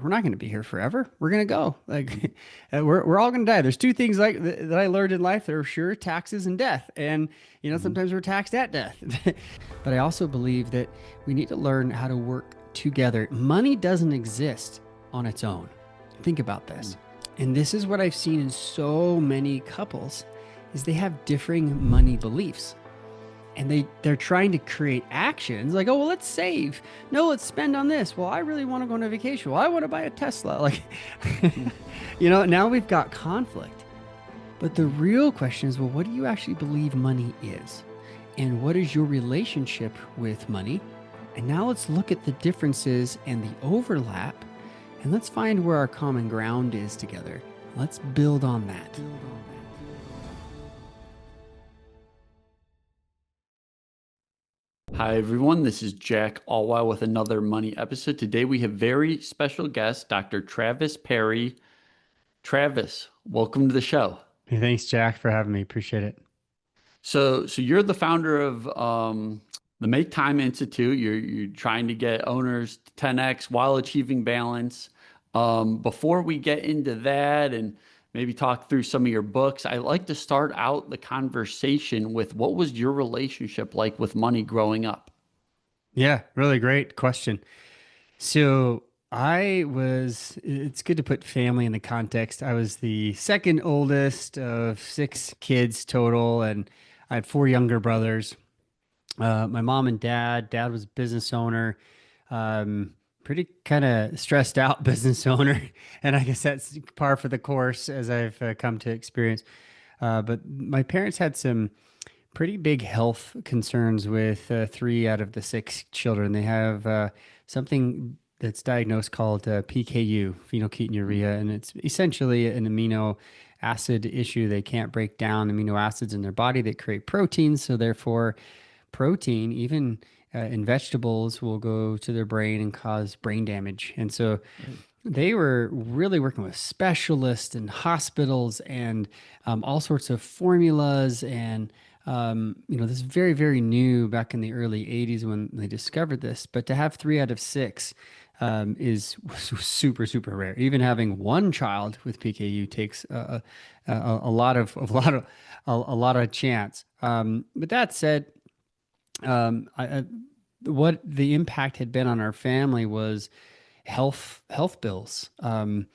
we're not going to be here forever. We're going to go. Like we're all going to die. There's two things like that I learned in life that are sure: taxes and death. And Hmm. sometimes we're taxed at death. But I also believe that we need to learn how to work together. Money doesn't exist on its own. Think about this. And this is what I've seen in so many couples is they have differing money beliefs, and they're trying to create actions like, oh well, let's save, no, let's spend on this, well I really want to go on a vacation, well I want to buy a Tesla, like now we've got conflict. But the real question is, well, what do you actually believe money is, and what is your relationship with money? And now let's look at the differences and the overlap, and let's find where our common ground is together. Let's build on that. Hi, everyone. This is Jack Allwild with another Money episode. Today we have very special guest, Dr. Travis Parry. Travis, welcome to the show. Hey, thanks, Jack, for having me. Appreciate it. So you're the founder of the Make Time Institute. You're trying to get owners to 10x while achieving balance. Before we get into that and maybe talk through some of your books, I like to start out the conversation with what was your relationship like with money growing up? Yeah, really great question. So it's good to put family in the context. I was the second oldest of six kids total, and I had four younger brothers. My mom and dad was a business owner, pretty kind of stressed out business owner. And I guess that's par for the course as I've come to experience. But my parents had some pretty big health concerns with three out of the six children. They have something that's diagnosed called PKU, phenylketonuria, and it's essentially an amino acid issue. They can't break down amino acids in their body that create proteins, so therefore, protein, even in vegetables, will go to their brain and cause brain damage. And so Right. they were really working with specialists and hospitals and all sorts of formulas. And this is very, very new back in the early 80s when they discovered this. But to have three out of six is super, super rare. Even having one child with PKU takes a lot of a lot of chance. But that said, what the impact had been on our family was health bills. And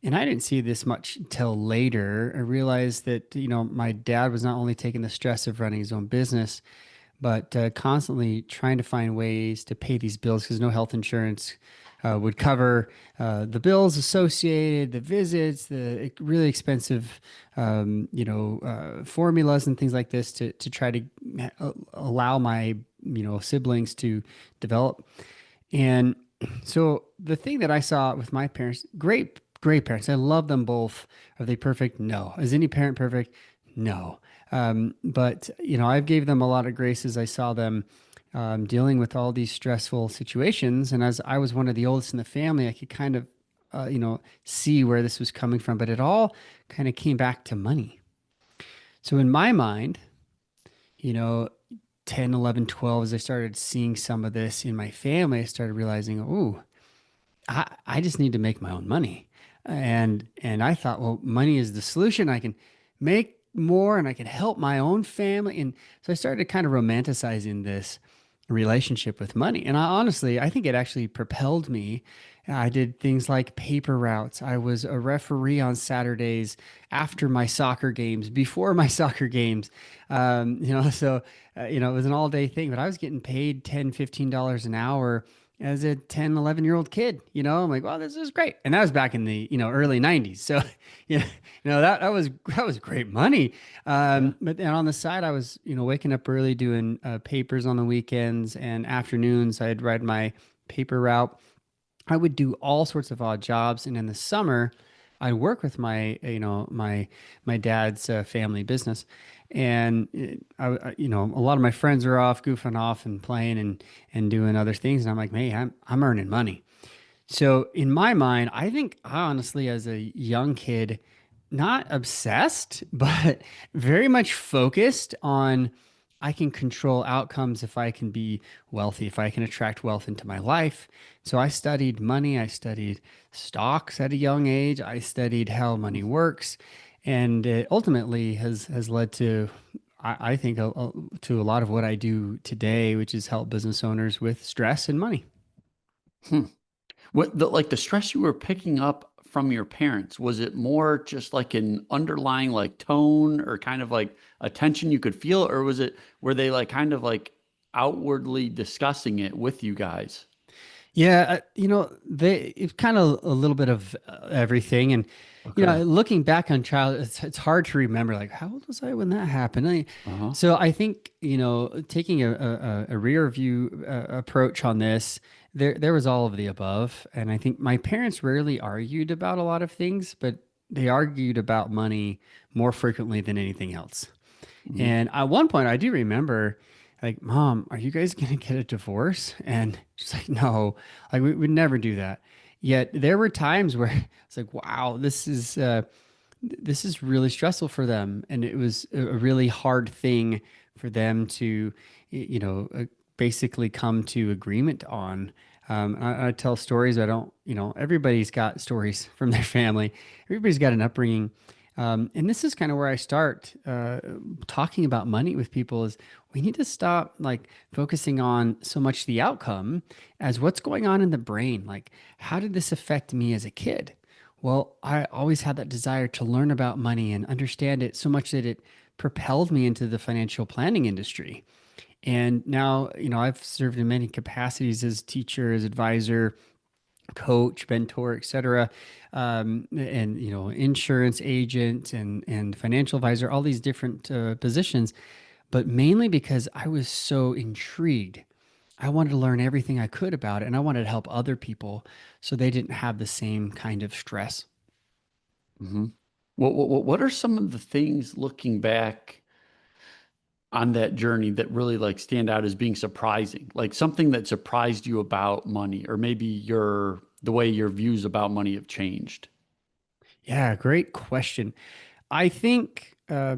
I didn't see this much till later. I realized that my dad was not only taking the stress of running his own business, but constantly trying to find ways to pay these bills because no health insurance would cover the bills associated, the visits, the really expensive, formulas and things like this to try to allow my siblings to develop. And so the thing that I saw with my parents, great, great parents. I love them both. Are they perfect? No. Is any parent perfect? No. But I've gave them a lot of graces. I saw them dealing with all these stressful situations, and as I was one of the oldest in the family, I could kind of, see where this was coming from. But it all kind of came back to money. So in my mind, you know, 10, 11, 12, as I started seeing some of this in my family, I started realizing, oh, I just need to make my own money. And I thought, well, money is the solution. I can make more and I can help my own family. And so I started kind of romanticizing this relationship with money. And I think it actually propelled me. I did things like paper routes. I was a referee on Saturdays after my soccer games, before my soccer games. It was an all day thing, but I was getting paid $10, $15 an hour as a 10, 11-year-old kid. I'm like, wow, this is great. And that was back in the, early 90s. So, that was great money. Yeah. But then on the side, I was, waking up early doing papers on the weekends and afternoons. I'd ride my paper route. I would do all sorts of odd jobs. And in the summer, I'd work with my dad's family business. And a lot of my friends are off goofing off and playing and doing other things. And I'm like, hey, I'm earning money. So in my mind, I think I honestly, as a young kid, not obsessed, but very much focused on I can control outcomes if I can be wealthy, if I can attract wealth into my life. So I studied money, I studied stocks at a young age, I studied how money works, and it ultimately has led to, I think, to a lot of what I do today, which is help business owners with stress and money. Hmm. What the stress you were picking up from your parents, was it more just like an underlying like tone or kind of like a tension you could feel, or were they like kind of like outwardly discussing it with you guys? Yeah, it's kind of a little bit of everything, and Okay. looking back on child, it's hard to remember like how old was I when that happened. Uh-huh. So I think taking a rear view approach on this, there was all of the above, and I think my parents rarely argued about a lot of things, but they argued about money more frequently than anything else. Hmm. And at one point, I do remember, like, Mom, are you guys going to get a divorce? And she's like, No, like, we would never do that. Yet there were times where it's like, wow, this is really stressful for them. And it was a really hard thing for them to, basically come to agreement on. I tell stories. I don't, everybody's got stories from their family. Everybody's got an upbringing. And this is kind of where I start talking about money with people is we need to stop like focusing on so much the outcome as what's going on in the brain. Like, how did this affect me as a kid? Well, I always had that desire to learn about money and understand it so much that it propelled me into the financial planning industry. And now, I've served in many capacities as teacher, as advisor, coach, mentor, etc. And insurance agent and financial advisor, all these different positions, but mainly because I was so intrigued. I wanted to learn everything I could about it, and I wanted to help other people so they didn't have the same kind of stress. Hmm. What are some of the things looking back on that journey that really like stand out as being surprising? Like something that surprised you about money, or maybe the way your views about money have changed. Yeah, great question. I think a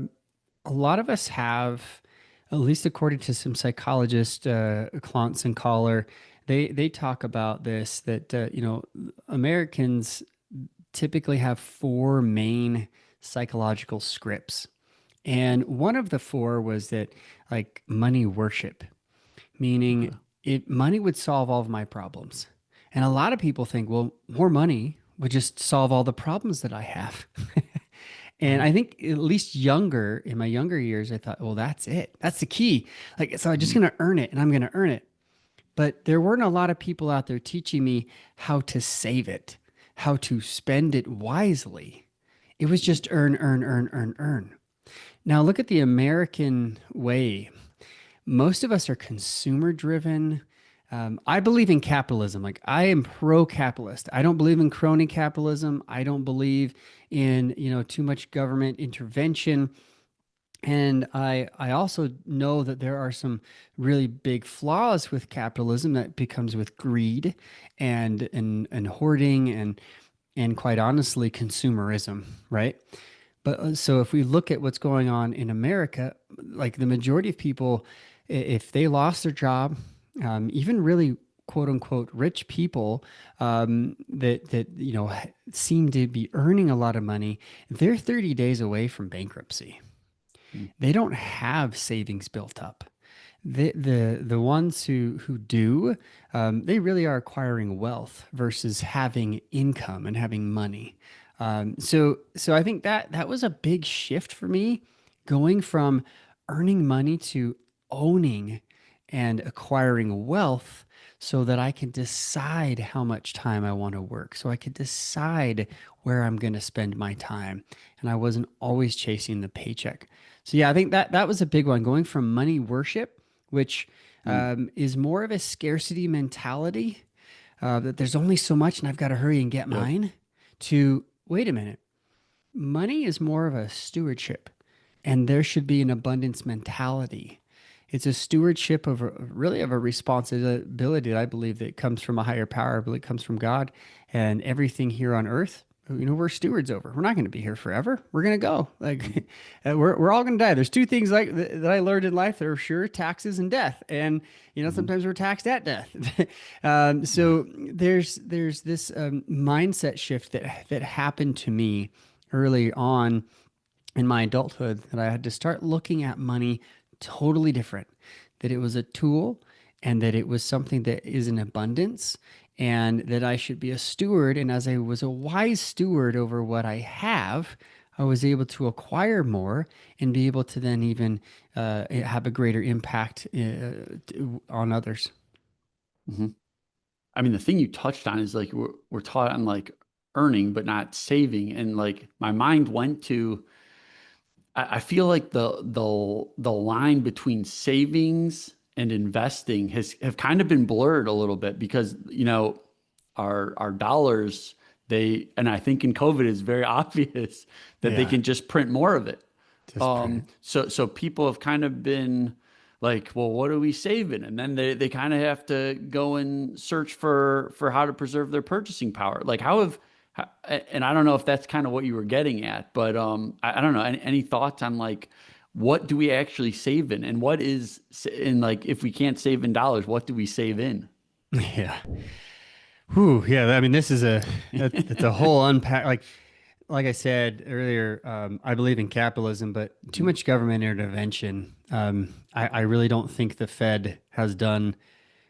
lot of us have, at least according to some psychologists, Clance and Collar, they talk about this that Americans typically have four main psychological scripts, and one of the four was that like money worship, meaning Okay. money would solve all of my problems, and a lot of people think, well, more money would just solve all the problems that I have. And Uh-huh. I think at least in my younger years, I thought, well, that's it. That's the key. Like, so I'm just Mhm. going to earn it and I'm going to earn it. But there weren't a lot of people out there teaching me how to save it, how to spend it wisely. It was just earn, earn, earn, earn, earn. Now look at the American way. Most of us are consumer driven. I believe in capitalism. Like I am pro capitalist. I don't believe in crony capitalism. I don't believe in too much government intervention. And I also know that there are some really big flaws with capitalism that becomes with greed and hoarding and quite honestly consumerism, right? But so if we look at what's going on in America, like the majority of people, if they lost their job, even really quote unquote rich people that seem to be earning a lot of money, they're 30 days away from bankruptcy. Mhm. They don't have savings built up. The ones who do, they really are acquiring wealth versus having income and having money. So I think that was a big shift for me, going from earning money to owning and acquiring wealth, so that I can decide how much time I want to work, so I could decide where I'm going to spend my time, and I wasn't always chasing the paycheck. So yeah, I think that was a big one, going from money worship, which Mm. is more of a scarcity mentality, that there's only so much and I've got to hurry and get Yep. mine, to wait a minute, money is more of a stewardship, and there should be an abundance mentality. It's a stewardship of really of a responsibility that I believe that comes from a higher power. I believe it comes from God, and everything here on earth we're stewards over. We're not going to be here forever. We're going to go. Like we're all going to die. There's two things like that I learned in life that are sure: taxes and death. And Mhm. sometimes we're taxed at death. Yeah. So there's this mindset shift that happened to me early on in my adulthood, that I had to start looking at money totally different, that it was a tool, and that it was something that is in abundance, and that I should be a steward. And as I was a wise steward over what I have, I was able to acquire more and be able to then even have a greater impact on others. Mhm. I mean, the thing you touched on is like we're taught on like earning but not saving, and like my mind went to I feel like the line between savings and investing has have kind of been blurred a little bit because our dollars, they, and I think in COVID it's very obvious that they Yeah, can just print more of it. just print So people have kind of been like, well, what are we saving? And then they kind of have to go and search for how to preserve their purchasing power. Like and I don't know if that's kind of what you were getting at, but I don't know. Any thoughts on like what do we actually save in, and what is in, like, if we can't save in dollars, what do we save in? it. Yeah. Whew, yeah. I mean, this is that's a whole unpack. Like I said earlier, I believe in capitalism, but too Mhm. much government intervention. I really don't think the Fed has done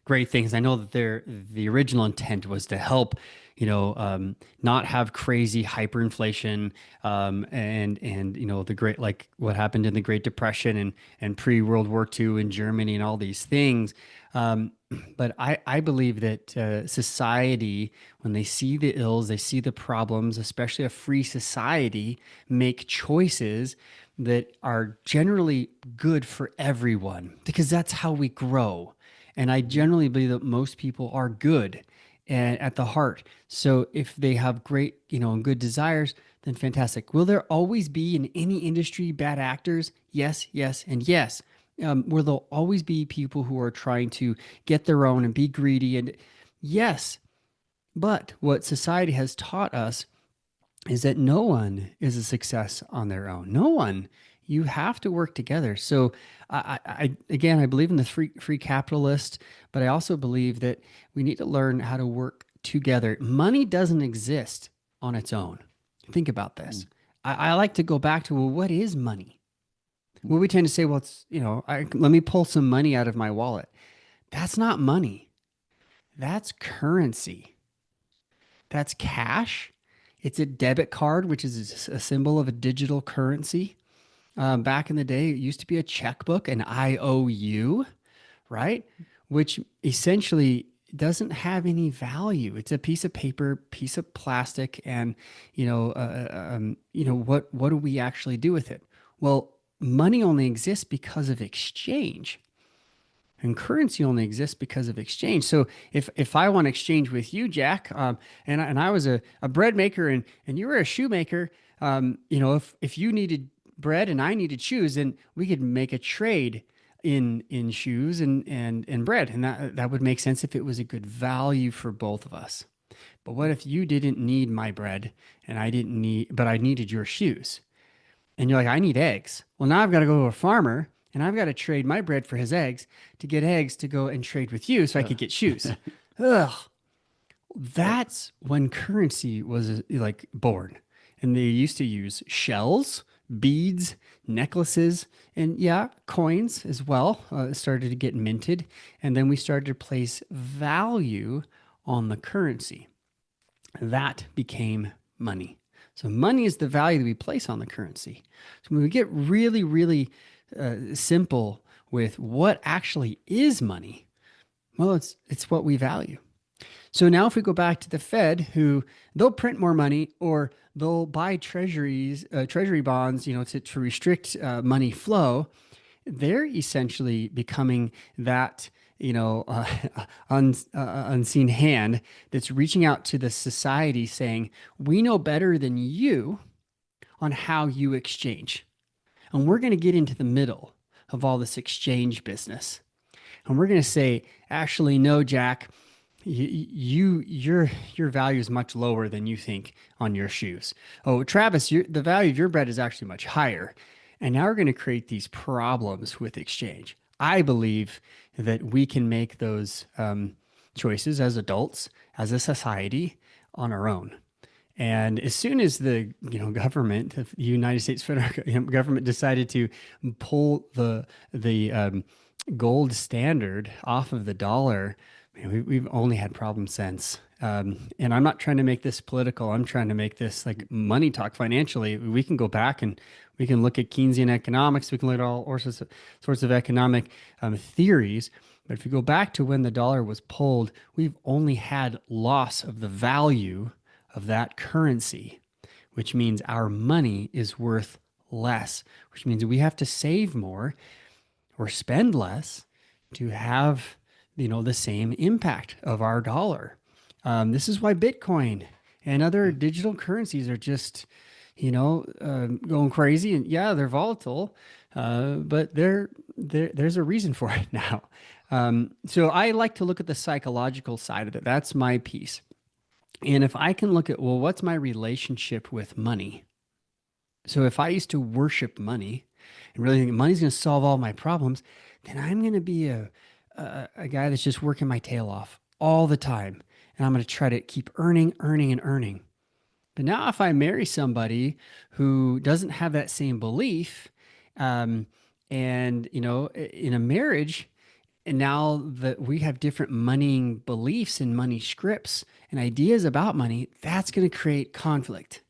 great things. I know that the original intent was to help, not have crazy hyperinflation, and the great, like what happened in the Great Depression and pre World War II in Germany and all these things. Um, but I believe that society, when they see the ills, they see the problems, especially a free society, make choices that are generally good for everyone because that's how we grow. And I Mhm. generally believe that most people are good and at the heart. So if they have great, and good desires, then fantastic. Will there always be in any industry bad actors? Yes, yes, and yes. Will there always be people who are trying to get their own and be greedy? And yes, but what society has taught us is that no one is a success on their own. No one. You have to work together. So, again, I believe in the free capitalist, but I also believe that we need to learn how to work together. Money doesn't exist on its own. Think about this. I like to go back to, well, what is money? Well, we tend to say, well, it's, let me pull some money out of my wallet. That's not money. That's currency. That's cash. It's a debit card, which is a symbol of a digital currency. Back in the day, it used to be a checkbook, an IOU, right? Which essentially doesn't have any value. It's a piece of paper, piece of plastic, and what do we actually do with it? Well, money only exists because of exchange. And currency only exists because of exchange. So if I want to exchange with you, Jack, and I was a bread maker and you were a shoemaker, if you needed bread and I needed shoes, then we could make a trade in shoes and bread, and that would make sense if it was a good value for both of us. But what if you didn't need my bread and I didn't need, but I needed your shoes? And you're like, I need eggs. Well, now I've got to go to a farmer and I've got to trade my bread for his eggs to get eggs to go and trade with you so I Yeah. could get shoes. Ugh. Yep. That's when currency was like born. And they used to use shells, beads, necklaces, and yeah, coins as well started to get minted. And then we started to place value on the currency. That became money. So money is the value that we place on the currency. So when we get really, really simple with what actually is money, well, it's what we value. So now if we go back to the Fed, who they'll print more money or they'll buy treasury bonds, to restrict money flow, they're essentially becoming that unseen hand that's reaching out to the society saying, we know better than you on how you exchange, and we're going to get into the middle of all this exchange business, and we're going to say, actually, no, Jack, Your value is much lower than you think on your shoes. Oh, Travis, the value of your bread is actually much higher. And now we're going to create these problems with exchange. I believe that we can make those choices as adults, as a society, on our own. And as soon as the government, the United States federal government, decided to pull the gold standard off of the dollar, man, we've only had problems since. And I'm not trying to make this political. I'm trying to make this like money talk financially. We can go back and we can look at Keynesian economics. We can look at all sorts of economic theories. But if you go back to when the dollar was pulled, we've only had loss of the value of that currency, which means our money is worth less, which means we have to save more or spend less to have the same impact of our dollar. This is why Bitcoin and other digital currencies are just going crazy. And yeah, they're volatile, but there's a reason for it now. So I like to look at the psychological side of it. That's my piece. And if I can look at, well, what's my relationship with money? So if I used to worship money and really think money's going to solve all my problems, then I'm going to be a guy that's just working my tail off all the time. And I'm going to try to keep earning, earning, and earning. But now if I marry somebody who doesn't have that same belief, um, and in a marriage, and now that we have different moneying beliefs and money scripts and ideas about money, that's going to create conflict.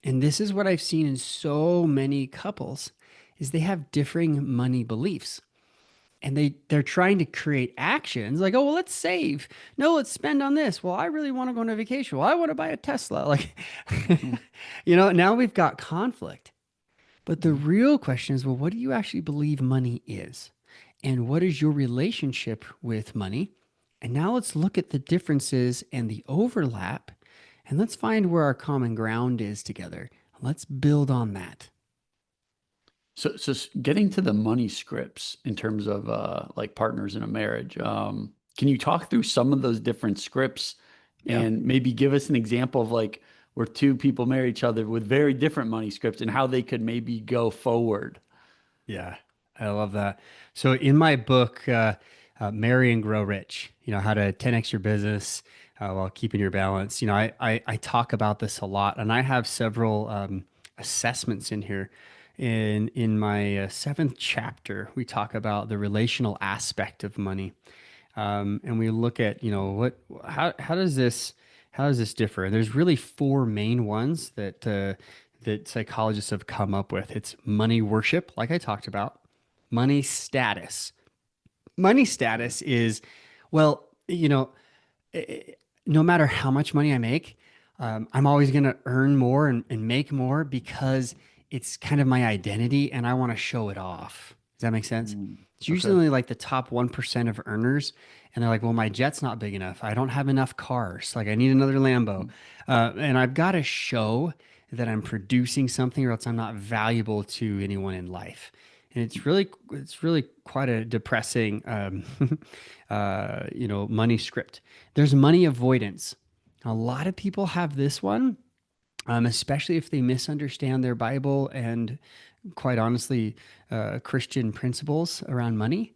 And this is what I've seen in so many couples is they have differing money beliefs. And they're trying to create actions like, oh, well, let's save. No, let's spend on this. Well, I really want to go on a vacation. Well, I want to buy a Tesla. Like, now we've got conflict. But the real question is, well, what do you actually believe money is? And what is your relationship with money? And now let's look at the differences and the overlap, and let's find where our common ground is together. Let's build on that. So getting to the money scripts in terms of like partners in a marriage, can you talk through some of those different scripts Yeah. and maybe give us an example of like where two people marry each other with very different money scripts and how they could maybe go forward? Yeah, I love that. So in my book, Marry and Grow Rich, how to 10x your business while keeping your balance. I talk about this a lot, and I have several assessments in here. In my seventh chapter, we talk about the relational aspect of money, and we look at how does this differ? And there's really four main ones that psychologists have come up with. It's money worship, like I talked about, money status. Money status is, well, no matter how much money I make, I'm always going to earn more and make more because it's kind of my identity and I want to show it off. Does that make sense? Mm, It's okay. usually like the top 1% of earners. And they're like, well, my jet's not big enough. I don't have enough cars. Like, I need another Lambo. And I've got to show that I'm producing something or else I'm not valuable to anyone in life. And it's really quite a depressing, money script. There's money avoidance. A lot of people have this one, especially if they misunderstand their Bible and, quite honestly, Christian principles around money.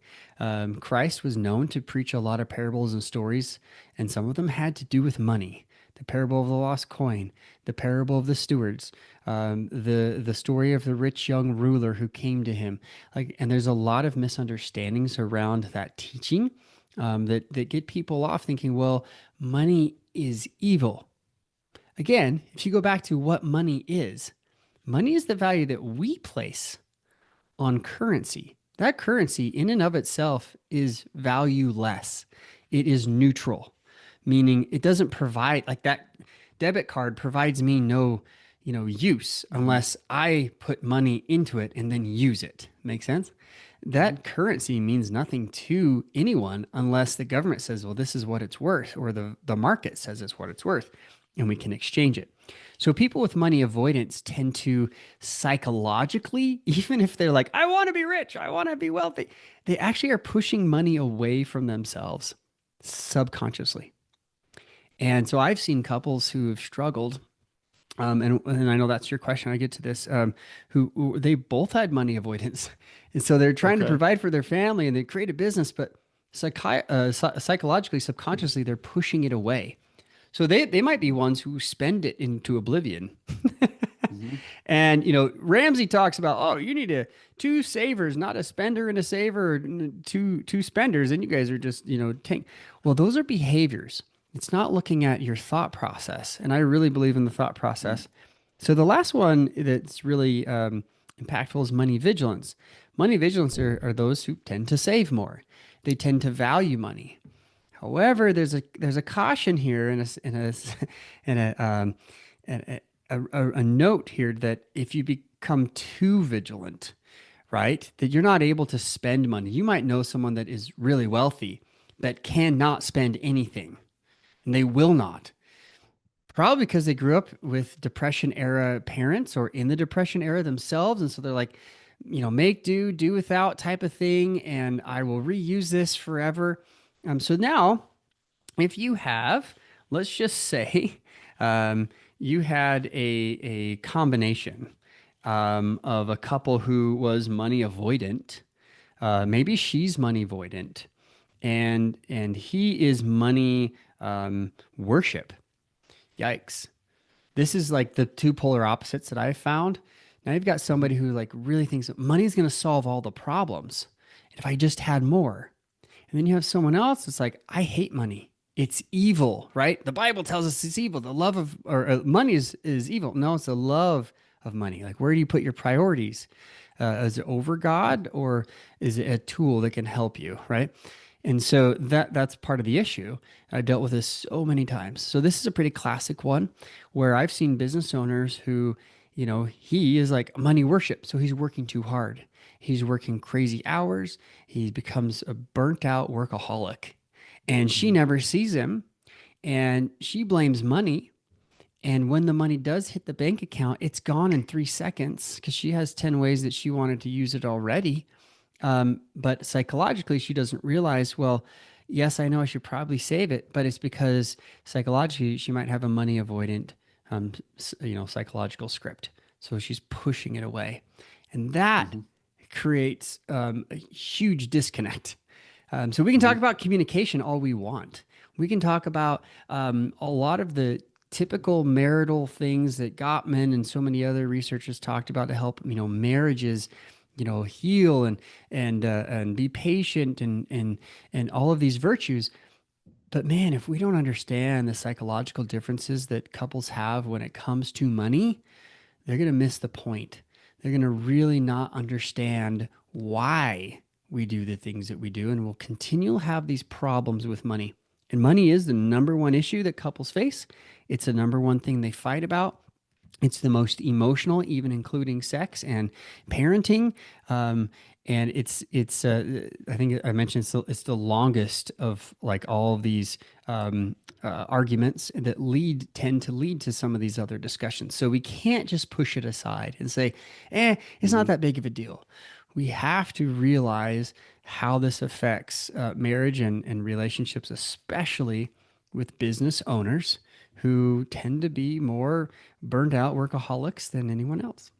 Christ was known to preach a lot of parables and stories, and some of them had to do with money. The parable of the lost coin, the parable of the stewards, the story of the rich young ruler who came to him. And there's a lot of misunderstandings around that teaching, that get people off thinking, well, money is evil. Again, if you go back to what money is the value that we place on currency. That currency, in and of itself, is valueless. It is neutral, meaning it doesn't provide, like, that debit card provides me no, use Mhm. unless I put money into it and then use it. Make sense? Mhm. That currency means nothing to anyone unless the government says, well, this is what it's worth, or the market says it's what it's worth, and we can exchange it. So people with money avoidance tend to psychologically, even if they're like, I want to be rich, I want to be wealthy, they actually are pushing money away from themselves subconsciously. And so I've seen couples who have struggled, and I know that's your question. I get to this, who they both had money avoidance, and so they're trying to Okay. provide for their family and they create a business, but psychologically, subconsciously, they're pushing it away. So they might be ones who spend it into oblivion. Hmm. And Ramsey talks about, oh, you need two savers, not a spender and a saver, or two spenders, and you guys are just tank. Well, those are behaviors. It's not looking at your thought process, and I really believe in the thought process. So the last one that's really impactful is money vigilance. Money vigilance are those who tend to save more. They tend to value money. However, there's a caution here and and a, and a note here that if you become too vigilant, right, that you're not able to spend money. You might know someone that is really wealthy that cannot spend anything, and they will not. Probably because they grew up with Depression era parents or in the Depression era themselves. And so they're like, make do, do without type of thing. And I will reuse this forever. So now, if you have, let's just say, um, you had a combination of a couple who was money avoidant. Maybe she's money avoidant, and he is money worship. Yikes. This is like the two polar opposites that I've found. Now you've got Hmm. somebody who like really thinks that money's going to solve all the problems. If I just had more. And then you have someone else that's like, I hate money. It's evil, right? The Bible tells us it's evil. The love of or money is evil. No, it's the love of money. Like, where do you put your priorities? Is it over God or is it a tool that can help you, right? And so that's part of the issue. I dealt with this so many times. So this is a pretty classic one where I've seen business owners who, he is like money worship. So he's working too hard. He's working crazy hours. He becomes a burnt out workaholic. And she Hmm. never sees him and she blames money. And when the money does hit the bank account, it's gone in 3 seconds because she has 10 ways that she wanted to use it already. But psychologically, she doesn't realize, well, yes, I know I should probably save it, but it's because psychologically she might have a money avoidant, psychological script. So she's pushing it away. And that Hmm. creates a huge disconnect. So we can talk Hmm. about communication all we want. We can talk about a lot of the typical marital things that Gottman and so many other researchers talked about to help marriages heal and be patient and all of these virtues. But man, if we don't understand the psychological differences that couples have when it comes to money, they're going to miss the point. They're going to really not understand why we do the things that we do, and we'll continue to have these problems with money. And money is the number one issue that couples face. It's the number one thing they fight about. It's the most emotional, even including sex and parenting. Um, and I think I mentioned it's the longest of like all of these arguments that tend to lead to some of these other discussions. So we can't just push it aside and say, it's not Hmm. that big of a deal. We have to realize how this affects marriage and relationships, especially with business owners who tend to be more burned out workaholics than anyone else.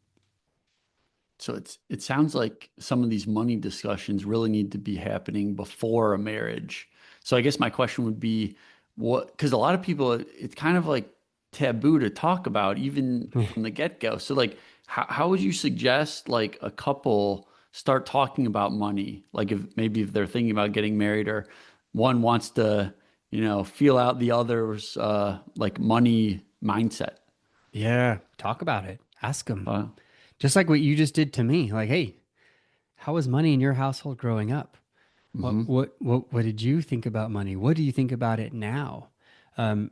So it sounds like some of these money discussions really need to be happening before a marriage. So I guess my question would be what, because a lot of people, it's kind of like taboo to talk about even from the get-go. So like how would you suggest like a couple start talking about money? Like if maybe if they're thinking about getting married or one wants to, feel out the other's like money mindset. Yeah, talk about it. Ask them. Uh, Just like what you just did to me. Like, hey, how was money in your household growing up? mhm. What did you think about money? What do you think about it now? Um,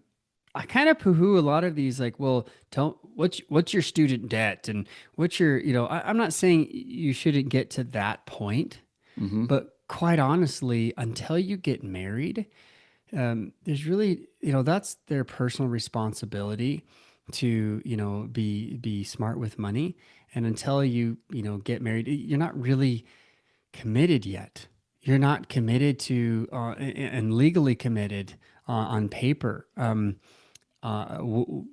I kind of poo-hoo a lot of these, like, well, don't what's your student debt and what's your, I'm not saying you shouldn't get to that point, Mhm. but quite honestly, until you get married, there's really, that's their personal responsibility to, be smart with money. And until get married, you're not really committed yet. You're not committed to and legally committed on paper,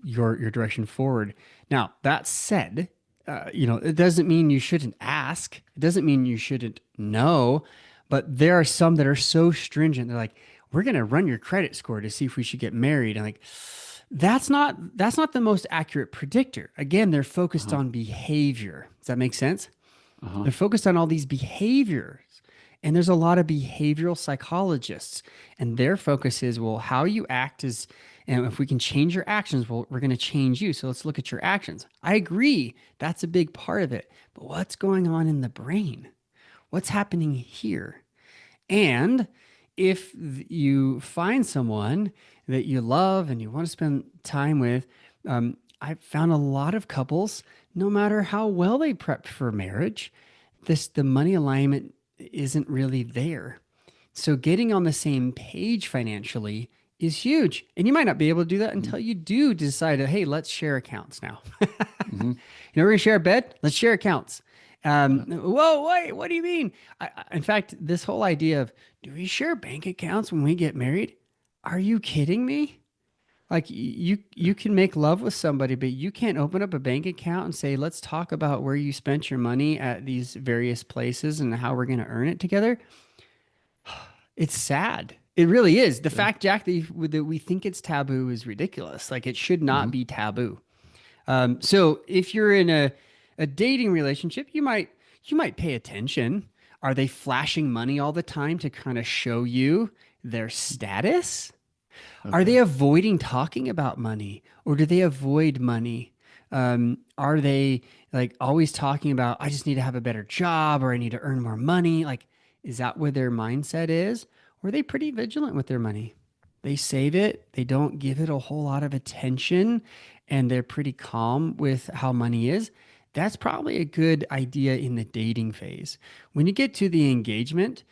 your direction forward. Now, that said, it doesn't mean you shouldn't ask. It doesn't mean you shouldn't know, but there are some that are so stringent. They're like, we're going to run your credit score to see if we should get married. And like, that's not the most accurate predictor. Again, they're focused Uh-huh. on behavior. Does that make sense? Uh-huh. They're focused on all these behaviors. And there's a lot of behavioral psychologists, and their focus is, well, how you act is, and if we can change your actions, well, we're going to change you. So let's look at your actions. I agree. That's a big part of it. But what's going on in the brain? What's happening here? And if you find someone that you love and you want to spend time with, I've found a lot of couples, no matter how well they prepped for marriage, the money alignment isn't really there. So getting on the same page financially is huge. And you might not be able to do that until you do decide, hey, let's share accounts now. Mm-hmm. We're going to share a bed. Let's share accounts. Yeah. Whoa, wait, what do you mean? In fact, this whole idea of, do we share bank accounts when we get married? Are you kidding me? Like you can make love with somebody, but you can't open up a bank account and say, let's talk about where you spent your money at these various places and how we're going to earn it together. It's sad. It really is. The Yeah. fact, Jack, that we think it's taboo is ridiculous. Like it should not Mm-hmm. be taboo. So if you're in a dating relationship, you might pay attention. Are they flashing money all the time to kind of show you their status? Are they Okay. avoiding talking about money, or do they avoid money? Are they like always talking about, I just need to have a better job or I need to earn more money? Like, is that where their mindset is? Or are they pretty vigilant with their money? They save it, they don't give it a whole lot of attention, and they're pretty calm with how money is. That's probably a good idea in the dating phase. When you get to the engagement,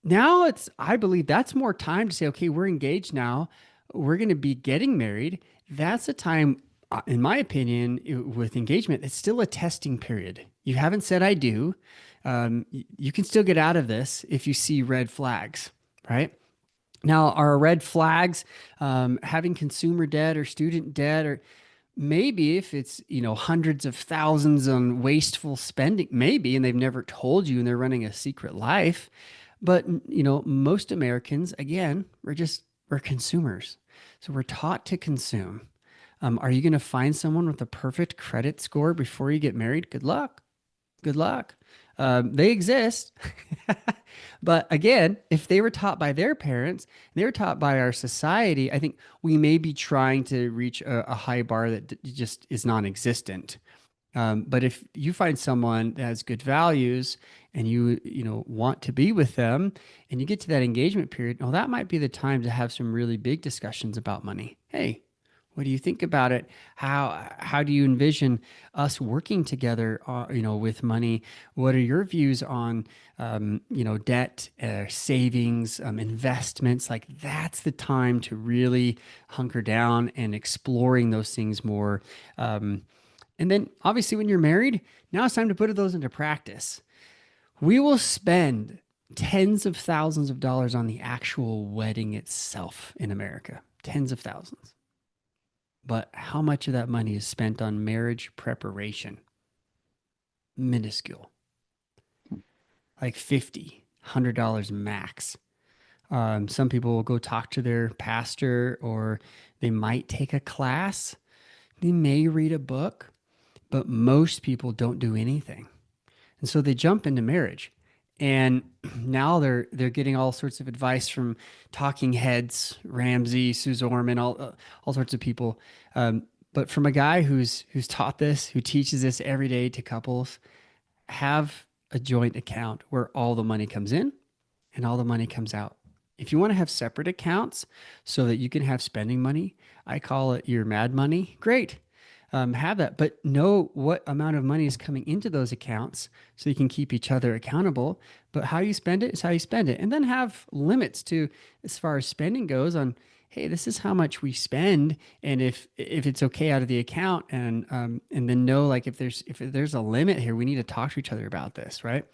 now I believe that's more time to say, okay, we're engaged now. We're going to be getting married. That's a time, in my opinion, with engagement, it's still a testing period. You haven't said I do. You can still get out of this if you see red flags, right? Now, are red flags having consumer debt or student debt, or maybe if it's, hundreds of thousands on wasteful spending, maybe, and they've never told you and they're running a secret life. But, most Americans, again, we're consumers. So we're taught to consume. Are you going to find someone with a perfect credit score before you get married? Good luck. Good luck. They exist. But again, if they were taught by their parents, they were taught by our society, I think we may be trying to reach a high bar that just is non existent. But if you find someone that has good values and you want to be with them and you get to that engagement period, well, that might be the time to have some really big discussions about money. Hey, what do you think about it? How do you envision us working together, with money? What are your views on, debt, savings, investments? Like that's the time to really hunker down and exploring those things more. And then obviously when you're married, now it's time to put those into practice. We will spend tens of thousands of dollars on the actual wedding itself in America. Tens of thousands. But how much of that money is spent on marriage preparation? Minuscule. Like 50, $100 max. Some people will go talk to their pastor or they might take a class. They may read a book, but most people don't do anything. And so they jump into marriage. And now they're getting all sorts of advice from talking heads, Ramsey, Suze Orman, all sorts of people. But from a guy who's taught this, who teaches this every day to couples, have a joint account where all the money comes in and all the money comes out. If you want to have separate accounts so that you can have spending money, I call it your mad money. Great. Have that, but know what amount of money is coming into those accounts so you can keep each other accountable. But how you spend it is how you spend it. And then have limits to, as far as spending goes, on, hey, this is how much we spend. And if it's okay out of the account, and then know, like, if there's a limit here, we need to talk to each other about this, right?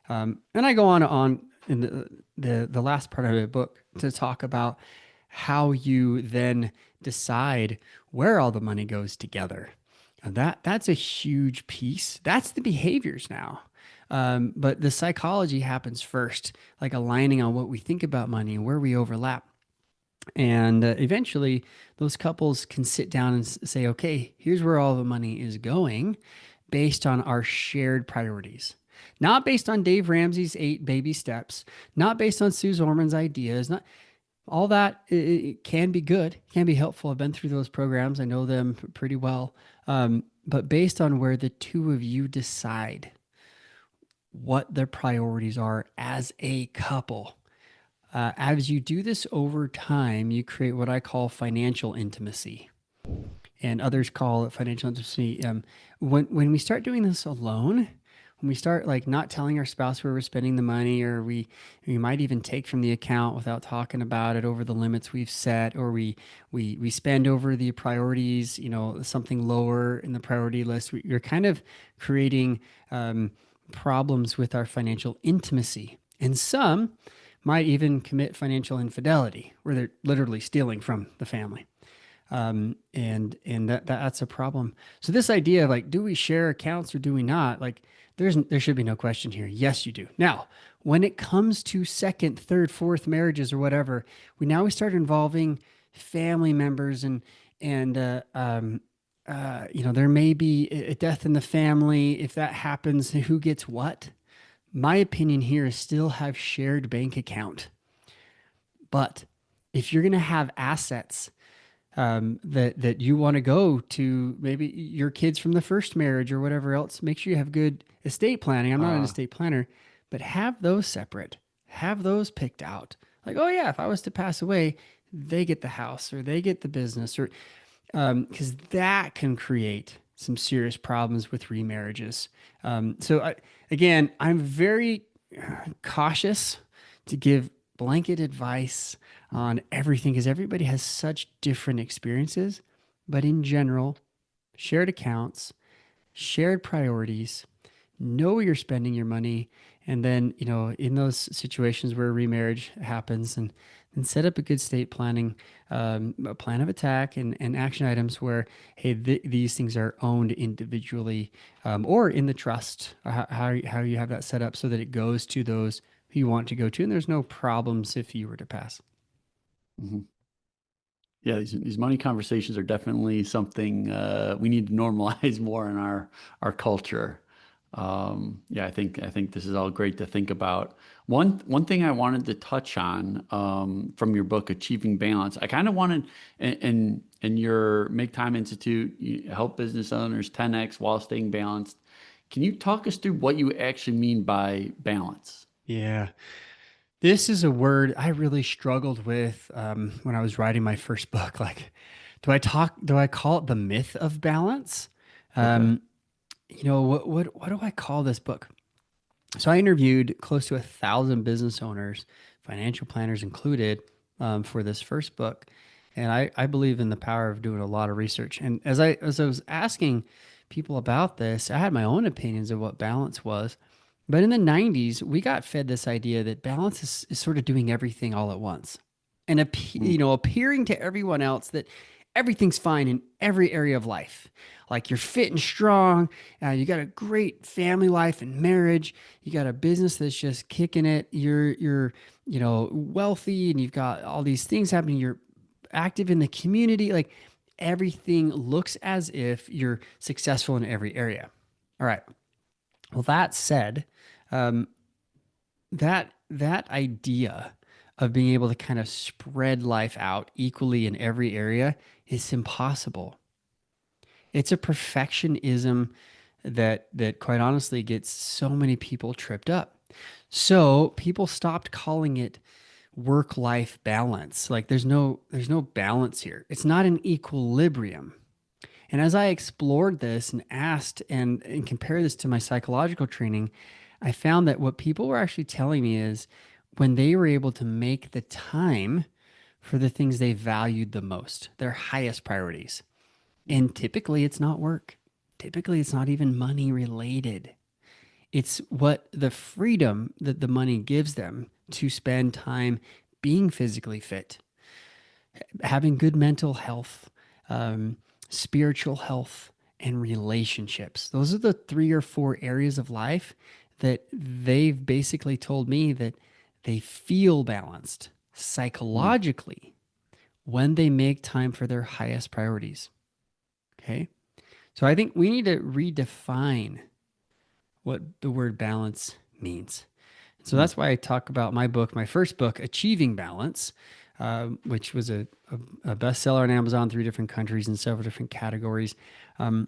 And I go on in the last part of the book to talk about how you then decide where all the money goes together. And that's a huge piece. That's the behaviors now. But the psychology happens first, like aligning on what we think about money and where we overlap. And eventually, those couples can sit down and say, okay, here's where all the money is going based on our shared priorities. Not based on Dave Ramsey's 8 baby steps, not based on Sue Zorman's ideas, not all that. It can be good, can be helpful. I've been through those programs, I know them pretty well. But based on where the two of you decide what their priorities are as a couple. As you do this over time, you create what I call financial intimacy, and others call it financial intimacy. When we start doing this alone, when we start like not telling our spouse where we're spending the money, or we might even take from the account without talking about it over the limits we've set, or we spend over the priorities, something lower in the priority list. You're kind of creating problems with our financial intimacy, and some might even commit financial infidelity, where they're literally stealing from the family. And that's a problem. So this idea of like, do we share accounts or do we not? Like, there should be no question here. Yes, you do. Now, when it comes to second, third, fourth marriages or whatever, we start involving family members, and there may be a death in the family. If that happens, who gets what? My opinion here is still have shared bank account. But if you're going to have assets that you want to go to, maybe your kids from the first marriage or whatever else, make sure you have good estate planning. I'm not an Uh, estate planner, but have those separate, have those picked out. Like, oh yeah, if I was to pass away, they get the house or they get the business, or because that can create some serious problems with remarriages. Again, I'm very cautious to give blanket advice on everything because everybody has such different experiences. But in general, shared accounts, shared priorities, know where you're spending your money, and then in those situations where remarriage happens, and set up a good state planning, a plan of attack, and action items where, hey, these things are owned individually, or in the trust, how you have that set up so that it goes to those who you want to go to, and there's no problems if you were to pass. mhm. Yeah, these money conversations are definitely something we need to normalize more in our culture. Yeah, I think this is all great to think about. One thing I wanted to touch on from your book, Achieving Balance, I kind of wanted in your Make Time Institute, you help business owners 10x while staying balanced. Can you talk us through what you actually mean by balance? Yeah. This is a word I really struggled with when I was writing my first book. Like, do I call it the myth of balance? Okay. Um, what do I call this book? So I interviewed close to 1,000 business owners, financial planners included, for this first book. And I believe in the power of doing a lot of research. And as I was asking people about this, I had my own opinions of what balance was. But in the 90s, we got fed this idea that balance is sort of doing everything all at once, and Mm. appearing to everyone else that everything's fine in every area of life. Like, you're fit and strong, you got a great family life and marriage, you got a business that's just kicking it. You're wealthy, and you've got all these things happening. You're active in the community. Like, everything looks as if you're successful in every area. All right. Well, that said, um, that idea of being able to kind of spread life out equally in every area is impossible. It's a perfectionism that quite honestly gets so many people tripped up. So people stopped calling it work-life balance. Like, there's no balance here. It's not an equilibrium. And as I explored this and asked and compared this to my psychological training, I found that what people were actually telling me is when they were able to make the time for the things they valued the most, their highest priorities. And typically it's not work. Typically it's not even money related. It's what the freedom that the money gives them to spend time being physically fit, having good mental health, um, spiritual health, and relationships. Those are the 3 or 4 areas of life that they've basically told me that they feel balanced Mm, psychologically when they make time for their highest priorities. Okay. So I think we need to redefine what the word balance means. So mm, that's why I talk about my book, my first book, Achieving Balance, which was a bestseller on Amazon, 3 different countries in several different categories. Um,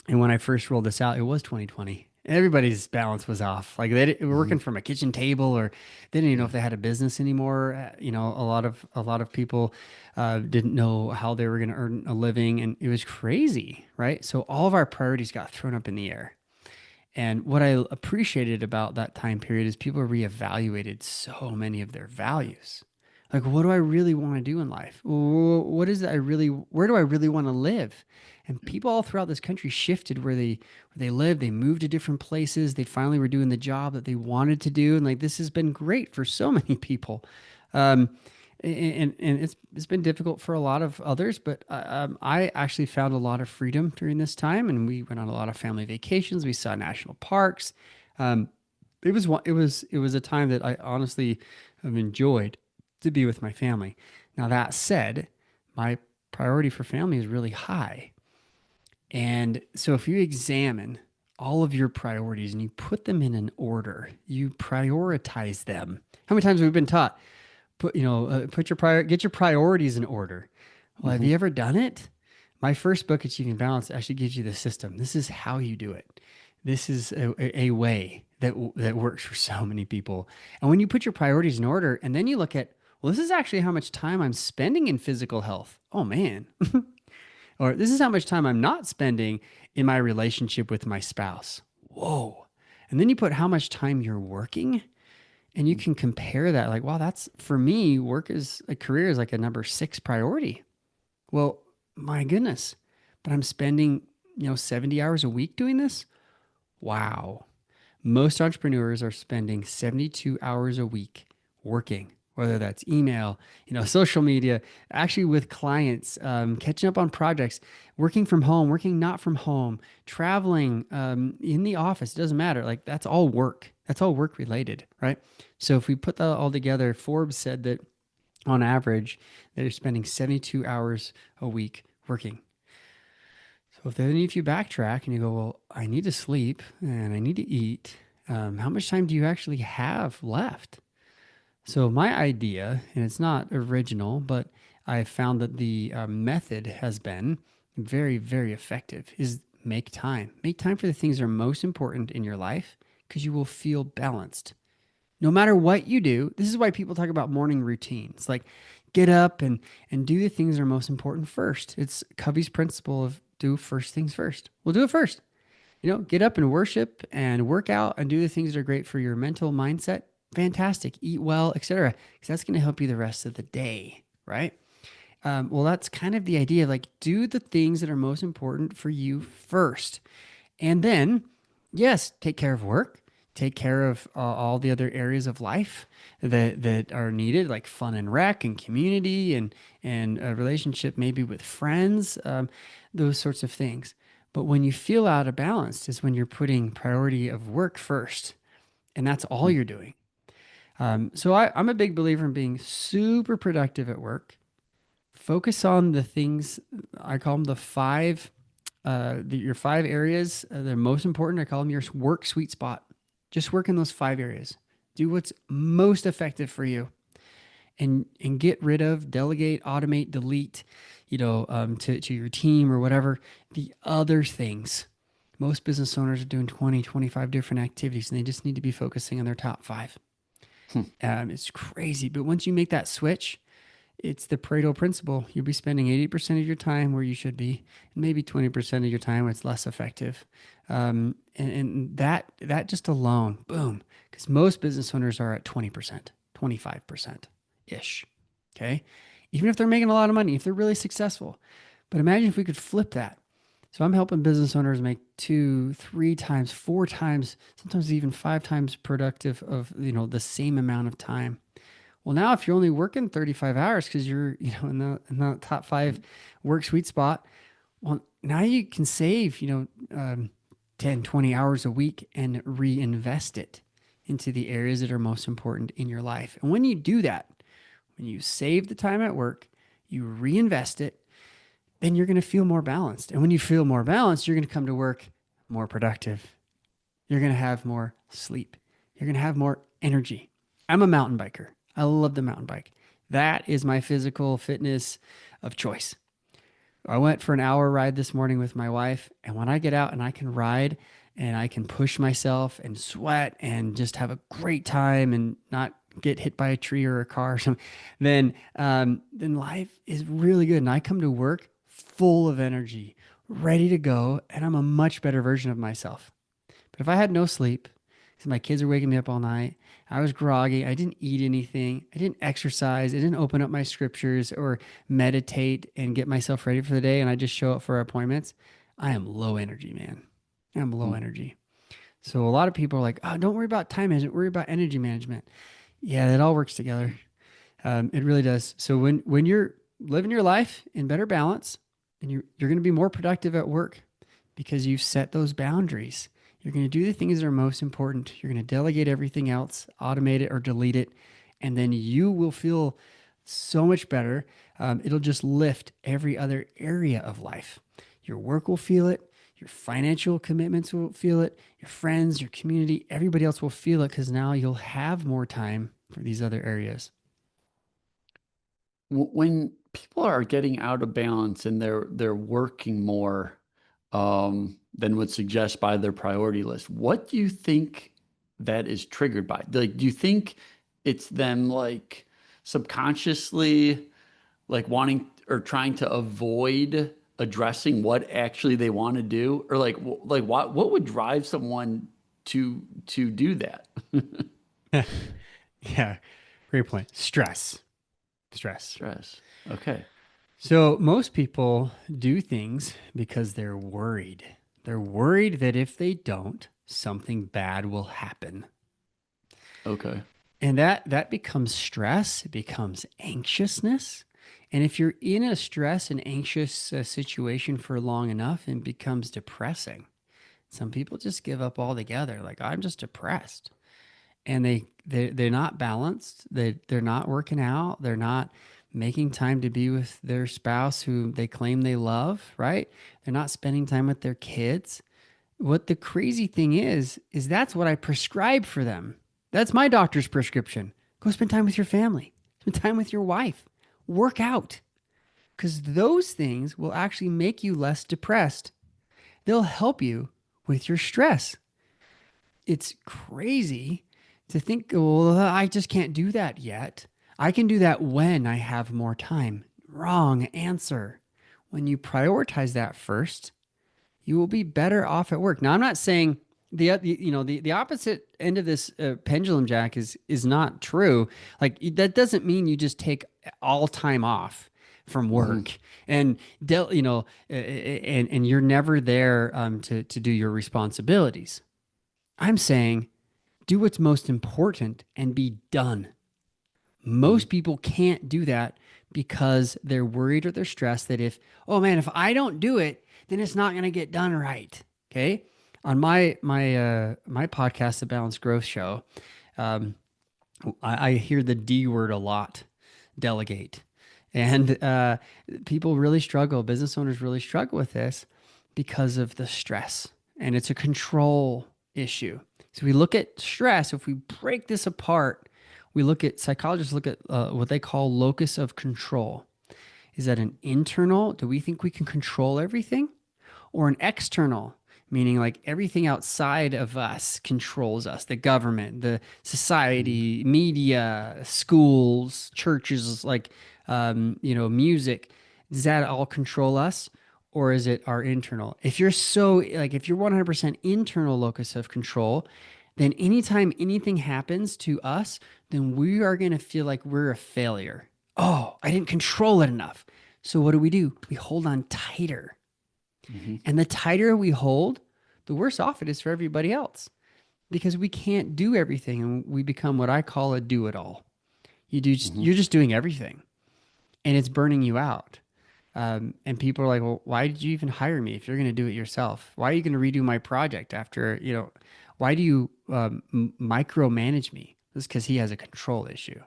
and when I first rolled this out, it was 2020. Everybody's balance was off. Like were working mhm. from a kitchen table, or they didn't even know Yeah. if they had a business anymore. A lot of people didn't know how they were going to earn a living, and it was crazy, right? So all of our priorities got thrown up in the air. And what I appreciated about that time period is people reevaluated so many of their values. Like, what do I really want to do in life? What is it where do I really want to live? And people all throughout this country shifted where they lived. They moved to different places. They finally were doing the job that they wanted to do. And like, this has been great for so many people. Um, and it's been difficult for a lot of others, but I actually found a lot of freedom during this time, and we went on a lot of family vacations. We saw national parks. Um, it was a time that I honestly have enjoyed to be with my family. Now that said, my priority for family is really high, and so if you examine all of your priorities and you put them in an order, you prioritize them. How many times have we been taught? Get your priorities in order. Well, have Mhm. you ever done it? My first book, Achieving Balance, actually gives you the system. This is how you do it. This is a way that works for so many people. And when you put your priorities in order, and then you look at, well, this is actually how much time I'm spending in physical health. Oh man. Or this is how much time I'm not spending in my relationship with my spouse. Whoa. And then you put how much time you're working, and you Mm. can compare that. Like, wow, that's for me, work is a career is like a number 6 priority. Well, my goodness, but I'm spending, 70 hours a week doing this. Wow. Most entrepreneurs are spending 72 hours a week working, whether that's email, social media, actually with clients, catching up on projects, working from home, working not from home, traveling, in the office. It doesn't matter. Like, that's all work. That's all work related, right? So if we put that all together, Forbes said that on average, they're spending 72 hours a week working. So if you backtrack and you go, well, I need to sleep and I need to eat, how much time do you actually have left? So my idea, and it's not original, but I found that the method has been very, very effective, is make time. Make time for the things that are most important in your life because you will feel balanced no matter what you do. This is why people talk about morning routines. Like, get up and do the things that are most important first. It's Covey's principle of do first things first. We'll do it first. Get up and worship and work out and do the things that are great for your mental mindset. Fantastic. Eat well, etc. Because that's going to help you the rest of the day, right? Well, that's kind of the idea. Like, do the things that are most important for you first. And then, yes, take care of work, take care of all the other areas of life that are needed, like fun and rec and community and a relationship maybe with friends, those sorts of things. But when you feel out of balance is when you're putting priority of work first, and that's all Mm. you're doing. So I'm a big believer in being super productive at work. Focus on the things I call them your 5 areas that are most important. I call them your work sweet spot. Just work in those 5 areas. Do what's most effective for you, and get rid of, delegate, automate, delete, to your team or whatever the other things. Most business owners are doing 20, 25 different activities, and they just need to be focusing on their top 5. It's crazy, but once you make that switch, it's the Pareto principle. You'll be spending 80% of your time where you should be, and maybe 20% of your time where it's less effective. And that just alone, boom, because most business owners are at 20%, 25% ish. Okay. Even if they're making a lot of money, if they're really successful. But imagine if we could flip that. So I'm helping business owners make 2, 3 times, 4 times, sometimes even 5 times productive of, the same amount of time. Well, now if you're only working 35 hours because you're, in the top five work sweet spot, well, now you can save, 10, 20 hours a week and reinvest it into the areas that are most important in your life. And when you do that, when you save the time at work, you reinvest it, then you're going to feel more balanced. And when you feel more balanced, you're going to come to work more productive. You're going to have more sleep. You're going to have more energy. I'm a mountain biker. I love the mountain bike. That is my physical fitness of choice. I went for an hour ride this morning with my wife, and when I get out and I can ride and I can push myself and sweat and just have a great time and not get hit by a tree or a car or something, then life is really good. And I come to work full of energy, ready to go, and I'm a much better version of myself. But if I had no sleep, because my kids are waking me up all night, I was groggy, I didn't eat anything, I didn't exercise, I didn't open up my scriptures or meditate and get myself ready for the day, and I just show up for appointments, I am low energy, man. I'm low Mm. energy. So a lot of people are like, oh, don't worry about time management, worry about energy management. Yeah, it all works together. It really does. So when you're living your life in better balance, and you're going to be more productive at work because you've set those boundaries. You're going to do the things that are most important. You're going to delegate everything else, automate it or delete it, and then you will feel so much better. It'll just lift every other area of life. Your work will feel it. Your financial commitments will feel it. Your friends, your community, everybody else will feel it because now you'll have more time for these other areas. When people are getting out of balance and they're working more than would suggest by their priority list, what do you think that is triggered by? Like, do you think it's them like subconsciously like wanting or trying to avoid addressing what actually they want to do, or like like what would drive someone to do that? Yeah, great point. Stress. Stress. Stress. Okay. So most people do things because they're worried. They're worried that if they don't, something bad will happen. Okay. And that becomes stress, it becomes anxiousness. And if you're in a stress and anxious situation for long enough, it becomes depressing. Some people just give up altogether. Like, I'm just depressed. And they're not balanced. They're not working out. They're not making time to be with their spouse who they claim they love, right? They're not spending time with their kids. What the crazy thing is that's what I prescribe for them. That's my doctor's prescription. Go spend time with your family. Spend time with your wife. Work out. Because those things will actually make you less depressed. They'll help you with your stress. It's crazy to think, well, I just can't do that yet. I can do that when I have more time. Wrong answer. When you prioritize that first, you will be better off at work. Now, I'm not saying the opposite end of this pendulum jack is not true. Like, that doesn't mean you just take all time off from Hmm. work and and you're never there to do your responsibilities. I'm saying do what's most important and be done. Hmm. Most people can't do that because they're worried or they're stressed that if, oh man, if I don't do it, then it's not going to get done right. Okay. On my podcast, the Balanced Growth Show, um, I hear the D word a lot, delegate. And people really struggle, business owners really struggle with this because of the stress. And it's a control issue. So we look at stress, if we break this apart, we look at psychologists look at what they call locus of control. Is that an internal? Do we think we can control everything? Or an external, meaning like everything outside of us controls us, the government, the society, media, schools, churches, like, music. Does that all control us? Or is it our internal? If you're if you're 100% internal locus of control, then anytime anything happens to us, then we are going to feel like we're a failure. Oh, I didn't control it enough. So what do? We hold on tighter. Hmm. And the tighter we hold, the worse off it is for everybody else because we can't do everything and we become what I call a do it all. Hmm. you're just doing everything, and it's burning you out. And people are like, well, why did you even hire me if you're going to do it yourself? Why are you going to redo my project after, why do you micromanage me? This is because he has a control issue.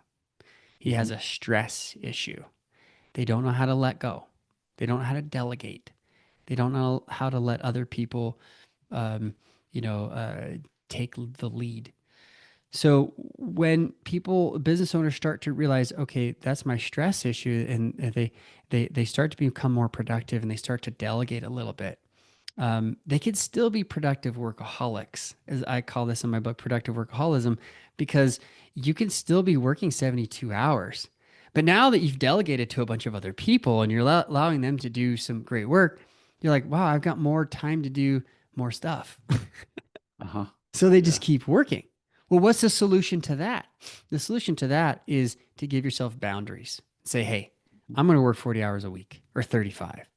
He has Hmm. a stress issue. They don't know how to let go. They don't know how to delegate. They don't know how to let other people, um, you know, uh, take the lead. So when business owners start to realize, okay, that's my stress issue, and they start to become more productive and they start to delegate a little bit, they could still be productive workaholics, as I call this in my book, Productive Workaholism, because you can still be working 72 hours. But now that you've delegated to a bunch of other people and you're allowing them to do some great work, you're like, wow, I've got more time to do more stuff. Uh-huh. So they just Yeah. keep working. Well, what's the solution to that? The solution to that is to give yourself boundaries. Say, hey, I'm going to work 40 hours a week or 35.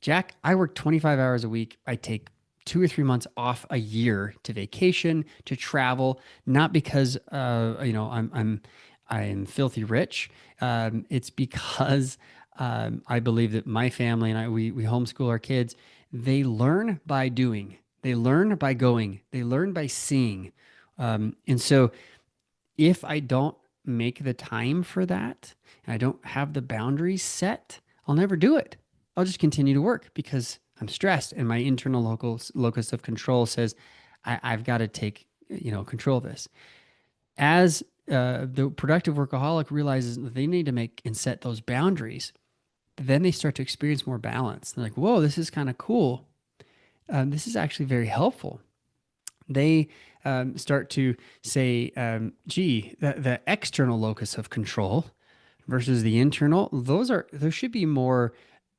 Jack, I work 25 hours a week. I take 2 or 3 months off a year to vacation, to travel, not because I'm filthy rich. It's because I believe that my family and we homeschool our kids. They learn by doing. They learn by going. They learn by seeing. And so if I don't make the time for that and I don't have the boundaries set, I'll never do it. I'll just continue to work because I'm stressed and my internal locus of control says I've got to take control of this. As the productive workaholic realizes that they need to make and set those boundaries, then they start to experience more balance. They're like, whoa, this is kind of cool. This is actually very helpful. They start to say, gee, the external locus of control versus the internal, those should be more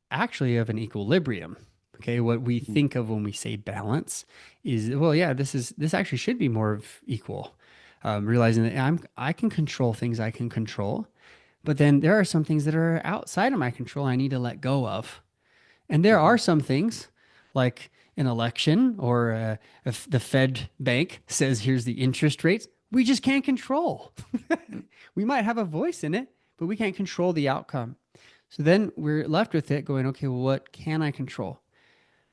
actually of an equilibrium. Okay, what we Mhm. think of when we say balance is, well, yeah, this actually should be more of equal. Realizing that I can control things I can control, but then there are some things that are outside of my control I need to let go of. And there are Mhm. some things like an election or if the Fed bank says, here's the interest rates, we just can't control. We might have a voice in it, but we can't control the outcome. So then we're left with it going, okay, well, what can I control?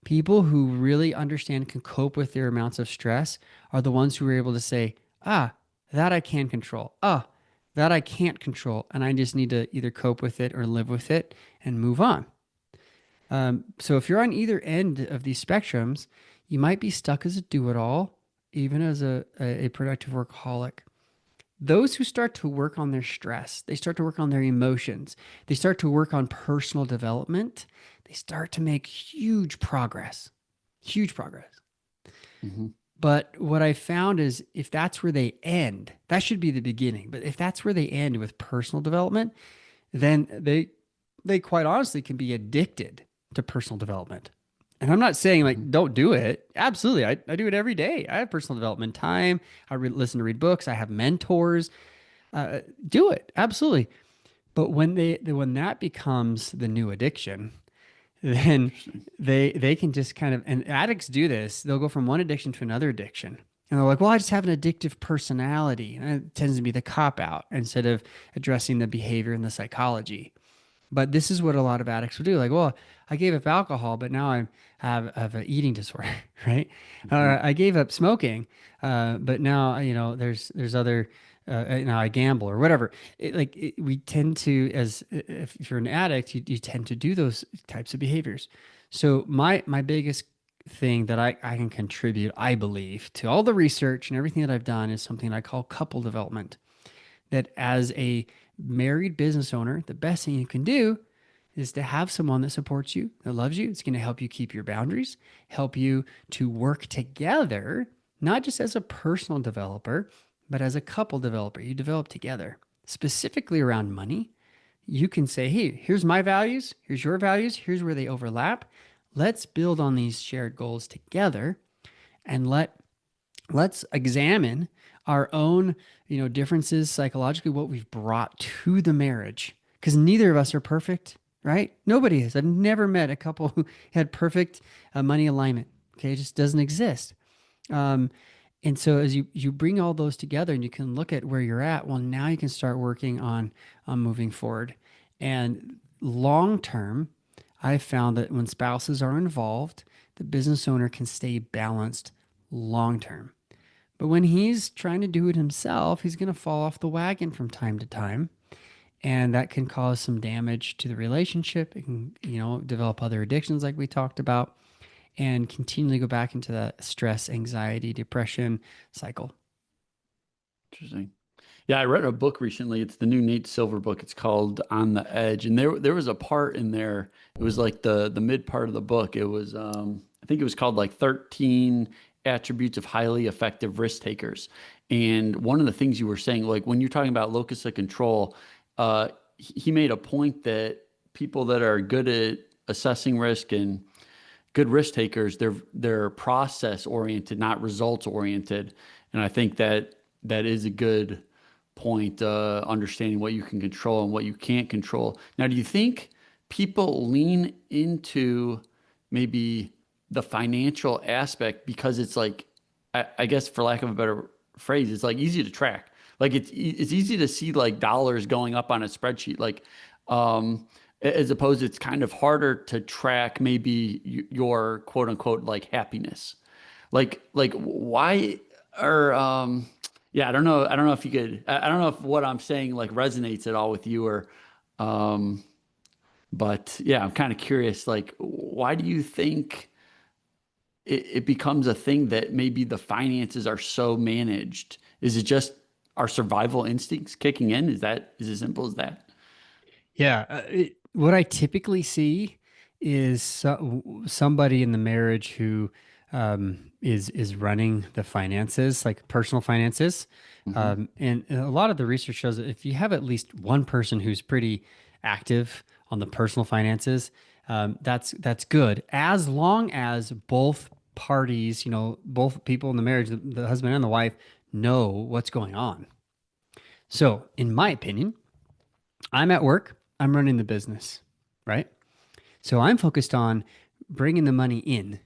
People who really understand, can cope with their amounts of stress are the ones who are able to say, that I can control. That I can't control. And I just need to either cope with it or live with it and move on. So if you're on either end of these spectrums, you might be stuck as a do-it-all, even as a productive workaholic. Those who start to work on their stress, they start to work on their emotions, they start to work on personal development, they start to make huge progress. Huge progress. Mhm. But what I found is if that's where they end, that should be the beginning. But if that's where they end with personal development, then they quite honestly can be addicted to personal development. And I'm not saying like Mhm. don't do it. Absolutely. I do it every day. I have personal development time. Listen to read books. I have mentors. Do it. Absolutely. But when that becomes the new addiction, then Interesting. they can just kind of, and addicts do this. They'll go from one addiction to another addiction. And they're like, well, I just have an addictive personality. And it tends to be the cop out instead of addressing the behavior and the psychology. But this is what a lot of addicts will do. Like, well, I gave up alcohol, but now have an eating disorder, right? Mhm. I gave up smoking, but now there's other. Now I gamble or whatever. We tend to, as if you're an addict, you tend to do those types of behaviors. So my biggest thing that I can contribute, I believe, to all the research and everything that I've done is something I call couple development, that as a married business owner, the best thing you can do is to have someone that supports you, that loves you. It's going to help you keep your boundaries, help you to work together, not just as a personal developer, but as a couple developer. You develop together, specifically around money. You can say, hey, here's my values, here's your values, here's where they overlap. Let's build on these shared goals together and let's examine our own differences psychologically, what we've brought to the marriage, because neither of us are perfect, right? Nobody is. I've never met a couple who had perfect money alignment. Okay, it just doesn't exist. um, And so as you bring all those together and you can look at where you're at, well, now you can start working on moving forward. And long term, I've found that when spouses are involved, the business owner can stay balanced long term. But when he's trying to do it himself, he's going to fall off the wagon from time to time, and that can cause some damage to the relationship. It can, develop other addictions like we talked about, and continually go back into that stress, anxiety, depression cycle. Interesting. Yeah, I read a book recently. It's the new Nate Silver book. It's called On the Edge, and there was a part in there. It was like the mid part of the book. It was I think it was called like 13 attributes of highly effective risk takers. And one of the things you were saying, like when you're talking about locus of control, he made a point that people that are good at assessing risk and good risk takers, they're process oriented, not results oriented. And I think that that is a good point, understanding what you can control and what you can't control. Now, do you think people lean into maybe the financial aspect because it's like, I guess for lack of a better phrase, it's like easy to track. Like it's easy to see like dollars going up on a spreadsheet. Like as opposed, it's kind of harder to track maybe your quote unquote like happiness. Like why are yeah, I don't know if you could I don't know if what I'm saying like resonates at all with you or um but yeah, I'm kind of curious like why do you think it becomes a thing that maybe the finances are so managed? Is it just our survival instincts kicking in? Is as simple as that? Yeah. What I typically see is somebody in the marriage who is running the finances, like personal finances. Hmm. And a lot of the research shows that if you have at least one person who's pretty active on the personal finances, that's good, as long as both parties, both people in the marriage, the husband and the wife, know what's going on. So, in my opinion, I'm at work, I'm running the business, right? So I'm focused on bringing the money in,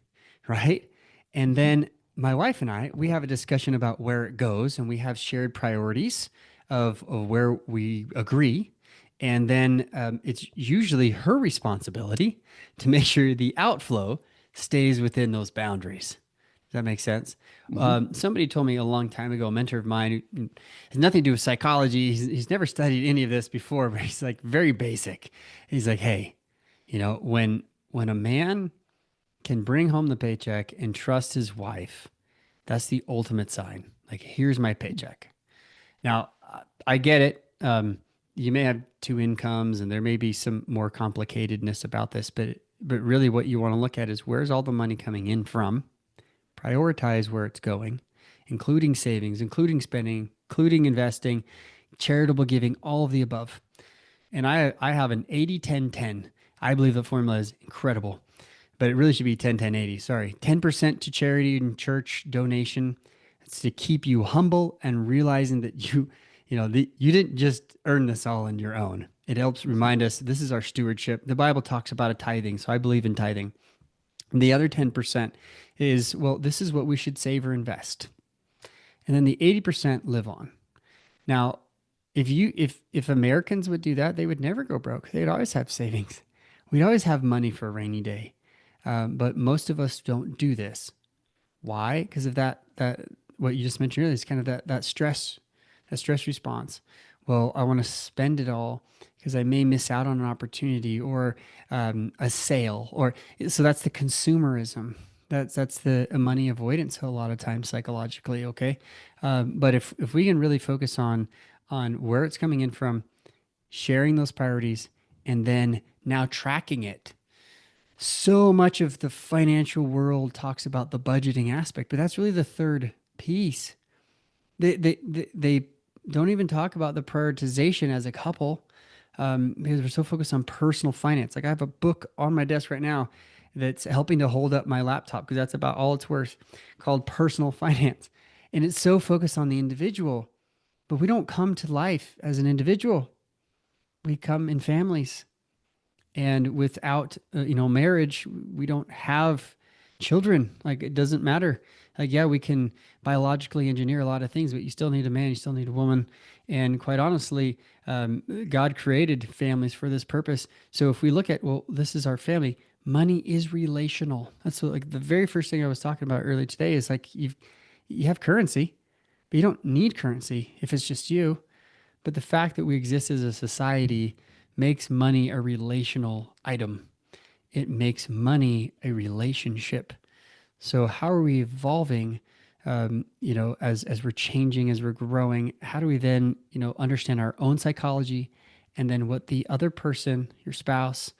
right? And Hmm. then my wife and I, we have a discussion about where it goes, and we have shared priorities of where we agree. And then it's usually her responsibility to make sure the outflow stays within those boundaries. Does that make sense? Hmm. Somebody told me a long time ago, a mentor of mine who has nothing to do with psychology. He's never studied any of this before, but he's like very basic. He's like, hey, when a man can bring home the paycheck and trust his wife, that's the ultimate sign. Like, here's my paycheck. Now, I get it. You may have two incomes, and there may be some more complicatedness about this, but really, what you want to look at is where's all the money coming in from. Prioritize where it's going, including savings, including spending, including investing, charitable giving, all of the above. And I have an 80-10-10. I believe the formula is incredible, but it really should be 10-10-80. Sorry. 10% to charity and church donation. It's to keep you humble and realizing that you didn't just earn this all on your own. It helps remind us this is our stewardship. The Bible talks about a tithing, so I believe in tithing. And the other 10% is, well, this is what we should save or invest. And then the 80% live on. Now, if Americans would do that, they would never go broke. They'd always have savings. We'd always have money for a rainy day. But most of us don't do this. Why? Because of that what you just mentioned earlier is kind of that stress response. Well, I want to spend it all because I may miss out on an opportunity or a sale, or so that's the consumerism. That's the money avoidance a lot of times psychologically. Okay, but if we can really focus on where it's coming in from, sharing those priorities, and then now tracking it. So much of the financial world talks about the budgeting aspect, but that's really the third piece. They don't even talk about the prioritization as a couple, because we're so focused on personal finance. Like I have a book on my desk right now that's helping to hold up my laptop because that's about all it's worth, called Personal Finance. And it's so focused on the individual, but we don't come to life as an individual. We come in families. And without, marriage, we don't have. children. Like it doesn't matter. Like, yeah, we can biologically engineer a lot of things, but you still need a man, you still need a woman. And quite honestly, God created families for this purpose. So if we look at, well, this is our family, money is relational. That's what, like the very first thing I was talking about earlier today is like you have currency, but you don't need currency if it's just you. But the fact that we exist as a society makes money a relational item. It makes money a relationship. So how are we evolving? As we're changing, as we're growing, how do we then, understand our own psychology, and then what the other person, your spouse,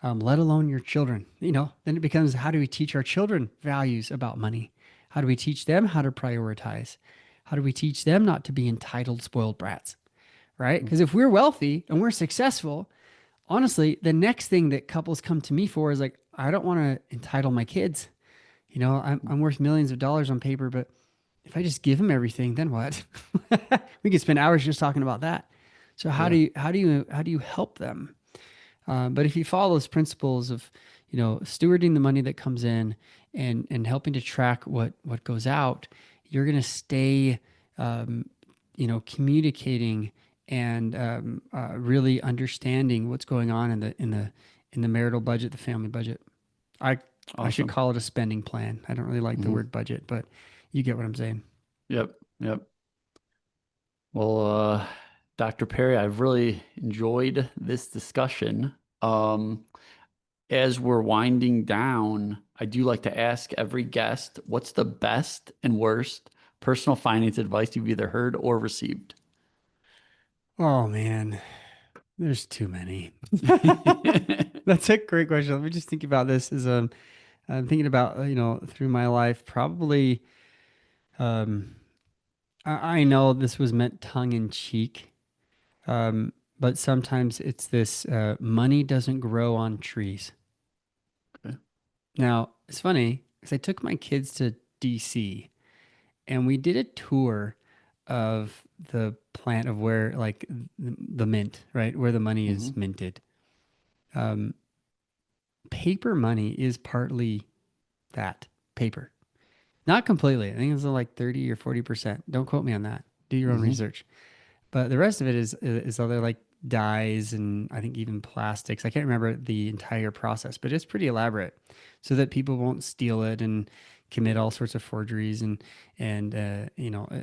let alone your children, then it becomes how do we teach our children values about money? How do we teach them how to prioritize? How do we teach them not to be entitled, spoiled brats? Right? Because if we're wealthy and we're successful, honestly, the next thing that couples come to me for is like, I don't want to entitle my kids. I'm worth millions of dollars on paper, but if I just give them everything, then what? We could spend hours just talking about that. So how do Yeah. you help them? But if you follow those principles of, stewarding the money that comes in and helping to track what goes out, you're going to stay, communicating and really understanding what's going on in the marital budget, the family budget. I should Awesome. call it a spending plan. I don't really like the Hmm. word budget, but you get what I'm saying. Yep. Yep. Well, Dr. Perry, I've really enjoyed this discussion. Um, as we're winding down, I do like to ask every guest, what's the best and worst personal finance advice you've either heard or received? Oh man, there's too many. That's a great question. Let me just think about this as I'm thinking about, through my life, probably, um, I know this was meant tongue in cheek, but sometimes it's this, money doesn't grow on trees. Okay. Now, it's funny because I took my kids to DC and we did a tour of the plant of where, like, the mint, right? Where the money Hmm. is minted. Um, Paper money is partly that paper. Not completely. I think it's like 30 or 40%. Don't quote me on that. Do your own Hmm. research. But the rest of it is other like dyes and I think even plastics. I can't remember the entire process, but it's pretty elaborate so that people won't steal it and commit all sorts of forgeries and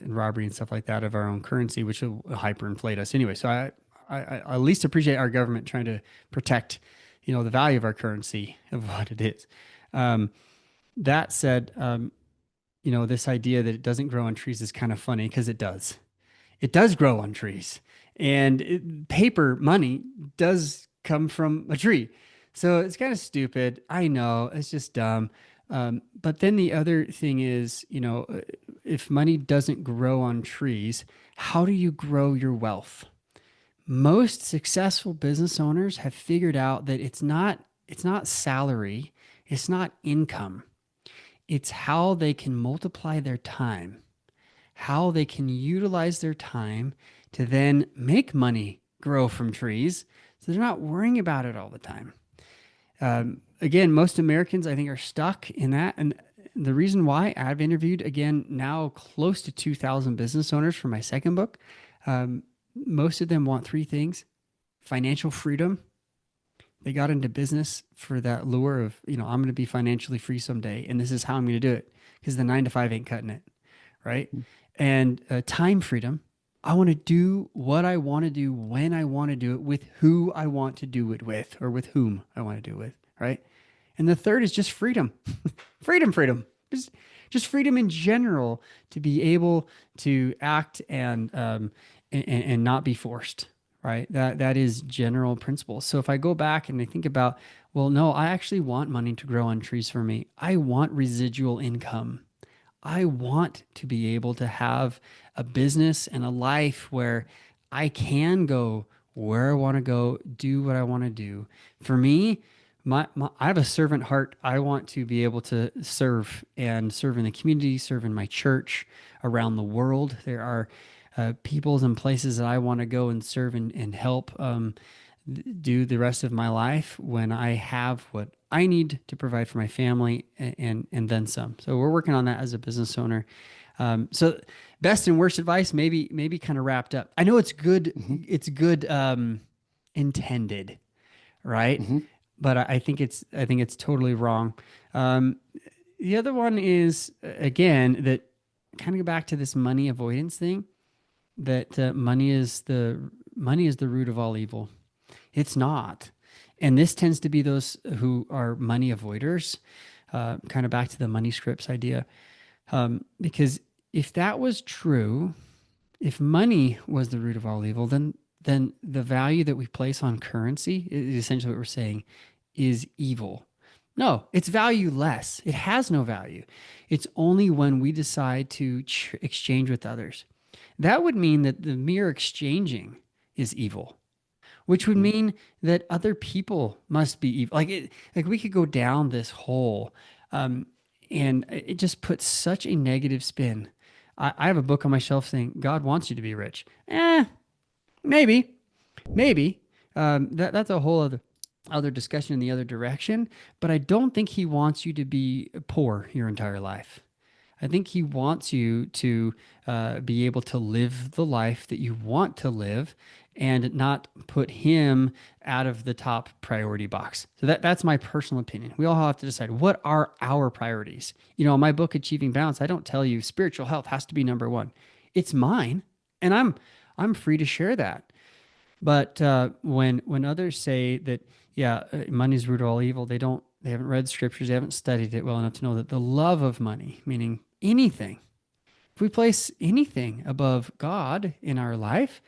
robbery and stuff like that of our own currency, which will hyperinflate us anyway. So I at least appreciate our government trying to protect, the value of our currency of what it is. Um, that said, this idea that it doesn't grow on trees is kind of funny because it does. It does grow on trees. And paper money does come from a tree. So it's kind of stupid. I know it's just dumb. But then the other thing is, if money doesn't grow on trees, how do you grow your wealth? Most successful business owners have figured out that it's not salary, it's not income. It's how they can multiply their time, how they can utilize their time to then make money grow from trees. So they're not worrying about it all the time. Again, most Americans, I think, are stuck in that. And the reason why I've interviewed, again, now close to 2,000 business owners for my second book, um, most of them want three things: financial freedom. They got into business for that lure of, I'm going to be financially free someday. And this is how I'm going to do it because the 9 to 5 ain't cutting it. Right. And time freedom. I want to do what I want to do when I want to do it with who I want to do it with or with whom I want to do it with. Right. And the third is just freedom. Freedom. Just freedom in general to be able to act and not be forced. Right. That is general principle. So if I go back and I think about, well, no, I actually want money to grow on trees for me. I want residual income. I want to be able to have a business and a life where I can go where I want to go, do what I want to do. For me, I have a servant heart. I want to be able to serve and serve in the community, serve in my church around the world. There are peoples and places that I want to go and serve and help do the rest of my life when I have what I need to provide for my family and then some. So we're working on that as a business owner. So best and worst advice, maybe kind of wrapped up. I know Hmm. it's good intended, right? Hmm. But I think it's totally wrong. Um, the other one is again that kind of go back to this money avoidance thing that money is the root of all evil. It's not. And this tends to be those who are money avoiders, kind of back to the money scripts idea. Because if that was true, if money was the root of all evil, then the value that we place on currency is essentially what we're saying is evil. No, it's valueless. It has no value. It's only when we decide to exchange with others. That would mean that the mere exchanging is evil, which would Hmm. mean that other people must be evil. Like we could go down this hole, um, and it just puts such a negative spin. I have a book on my shelf saying God wants you to be rich. Maybe, maybe. That's a whole other discussion in the other direction. But I don't think He wants you to be poor your entire life. I think he wants you to be able to live the life that you want to live and not put him out of the top priority box. So that's my personal opinion. We all have to decide what are our priorities. In my book, Achieving Balance, I don't tell you spiritual health has to be number one. It's mine, and I'm free to share that. But when others say that, yeah, money's root of all evil, they haven't read scriptures, they haven't studied it well enough to know that the love of money, meaning anything, if we place anything above God in our life,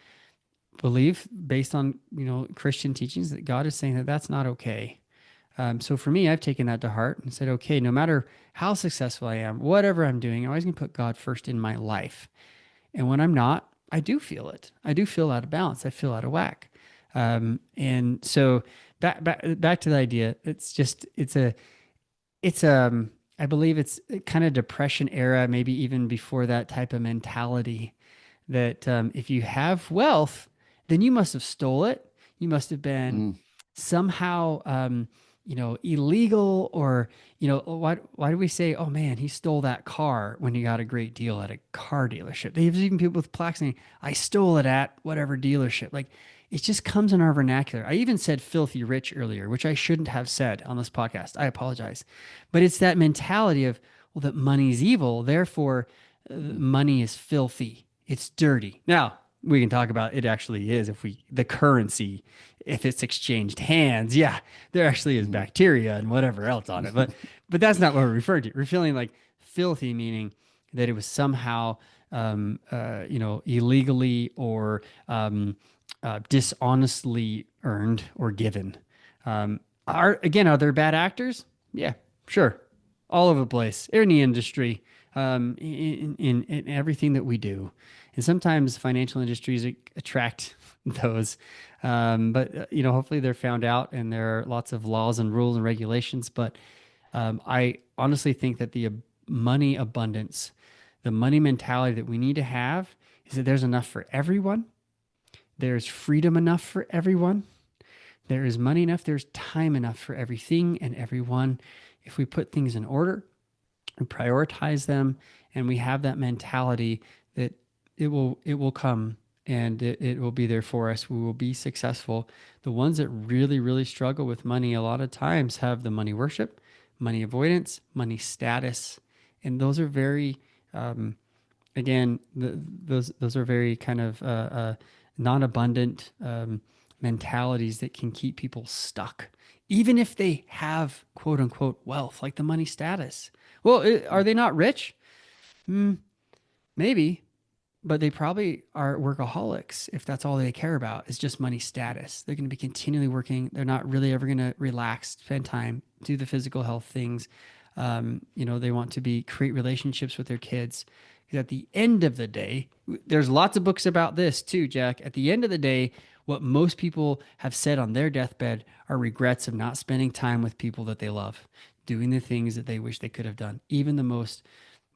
believe based on Christian teachings that God is saying that that's not okay. So for me, I've taken that to heart and said, okay, no matter how successful I am, whatever I'm doing, I'm always going to put God first in my life. And when I'm not, I do feel it. I do feel out of balance. I feel out of whack. And so back to the idea. It's I believe it's kind of depression era, maybe even before that type of mentality that if you have wealth, then you must have stole it. You must have been Hmm. somehow, illegal, or why do we say, oh man, he stole that car when he got a great deal at a car dealership? There's even people with plaques saying, I stole it at whatever dealership. Like it just comes in our vernacular. I even said filthy rich earlier, which I shouldn't have said on this podcast. I apologize. But it's that mentality of, well, that money's evil, therefore money is filthy. It's dirty. Now, we can talk about it actually is the currency, if it's exchanged hands, yeah, there actually is Hmm. bacteria and whatever else on it. But that's not what we're referring to. We're feeling like filthy, meaning that it was somehow illegally or dishonestly earned or given. Are there bad actors? Yeah, sure, all over the place, in the industry, in everything that we do, and sometimes financial industries attract those. But hopefully they're found out, and there are lots of laws and rules and regulations. But I honestly think that the money abundance, the money mentality that we need to have, is that there's enough for everyone. There's freedom enough for everyone. There is money enough. There's time enough for everything and everyone. If we put things in order and prioritize them, and we have that mentality that it will come, and it will be there for us. We will be successful. The ones that really, really struggle with money a lot of times have the money worship, money avoidance, money status. And those are very, again, those are very kind of non-abundant mentalities that can keep people stuck, even if they have quote unquote wealth, like the money status. Well, are they not rich? Maybe, but they probably are workaholics if that's all they care about is just money status. They're going to be continually working. They're not really ever going to relax, spend time, do the physical health things. They want to create relationships with their kids. Because at the end of the day, there's lots of books about this too, Jack. At the end of the day, what most people have said on their deathbed are regrets of not spending time with people that they love, doing the things that they wish they could have done. Even the most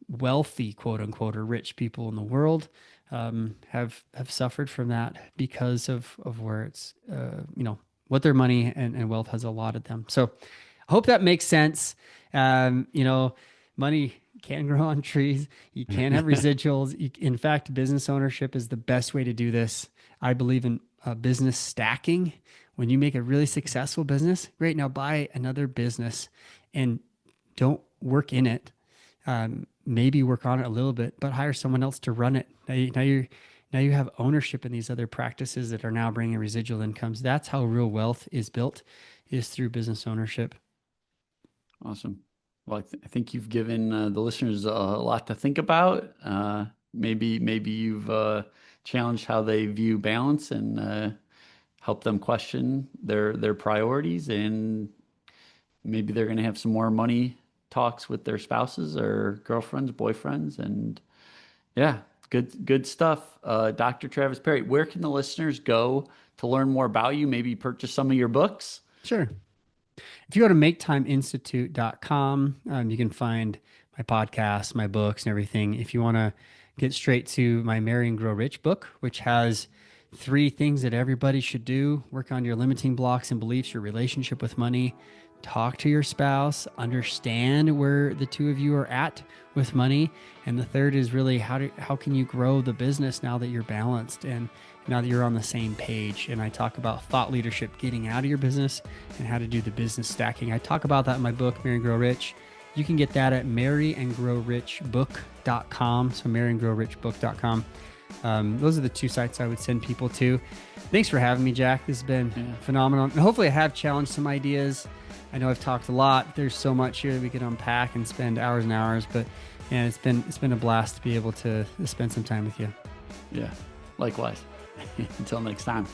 wealthy, quote unquote, or rich people in the world have suffered from that because of where it's what their money and wealth has allotted them. So Hope that makes sense. You know, money can grow on trees. You can have residuals. In fact, business ownership is the best way to do this. I believe in business stacking. When you make a really successful business, great. Now buy another business and don't work in it. Maybe work on it a little bit, but hire someone else to run it. Now you have ownership in these other practices that are now bringing residual incomes. That's how real wealth is built, is through business ownership. Awesome. Well, I think you've given the listeners a lot to think about. Maybe you've challenged how they view balance and helped them question their priorities, and maybe they're going to have some more money talks with their spouses or girlfriends, boyfriends, and yeah, good stuff. Dr. Travis Parry, where can the listeners go to learn more about you? Maybe purchase some of your books? Sure. If you go to maketimeinstitute.com, you can find my podcasts, my books, and everything. If you want to get straight to my Marry and Grow Rich book, which has 3 things that everybody should do: work on your limiting blocks and beliefs, your relationship with money, talk to your spouse, understand where the two of you are at with money. And the third is really how can you grow the business now that you're balanced and now that you're on the same page. And I talk about thought leadership, getting out of your business, and how to do the business stacking. I talk about that in my book, Marry and Grow Rich. You can get that at marryandgrowrichbook.com. So marryandgrowrichbook.com. Those are the 2 sites I would send people to. Thanks for having me, Jack. This has been phenomenal. And hopefully I have challenged some ideas. I know I've talked a lot. There's so much here that we could unpack and spend hours and hours, but yeah, it's been a blast to be able to spend some time with you. Yeah, likewise. Until next time.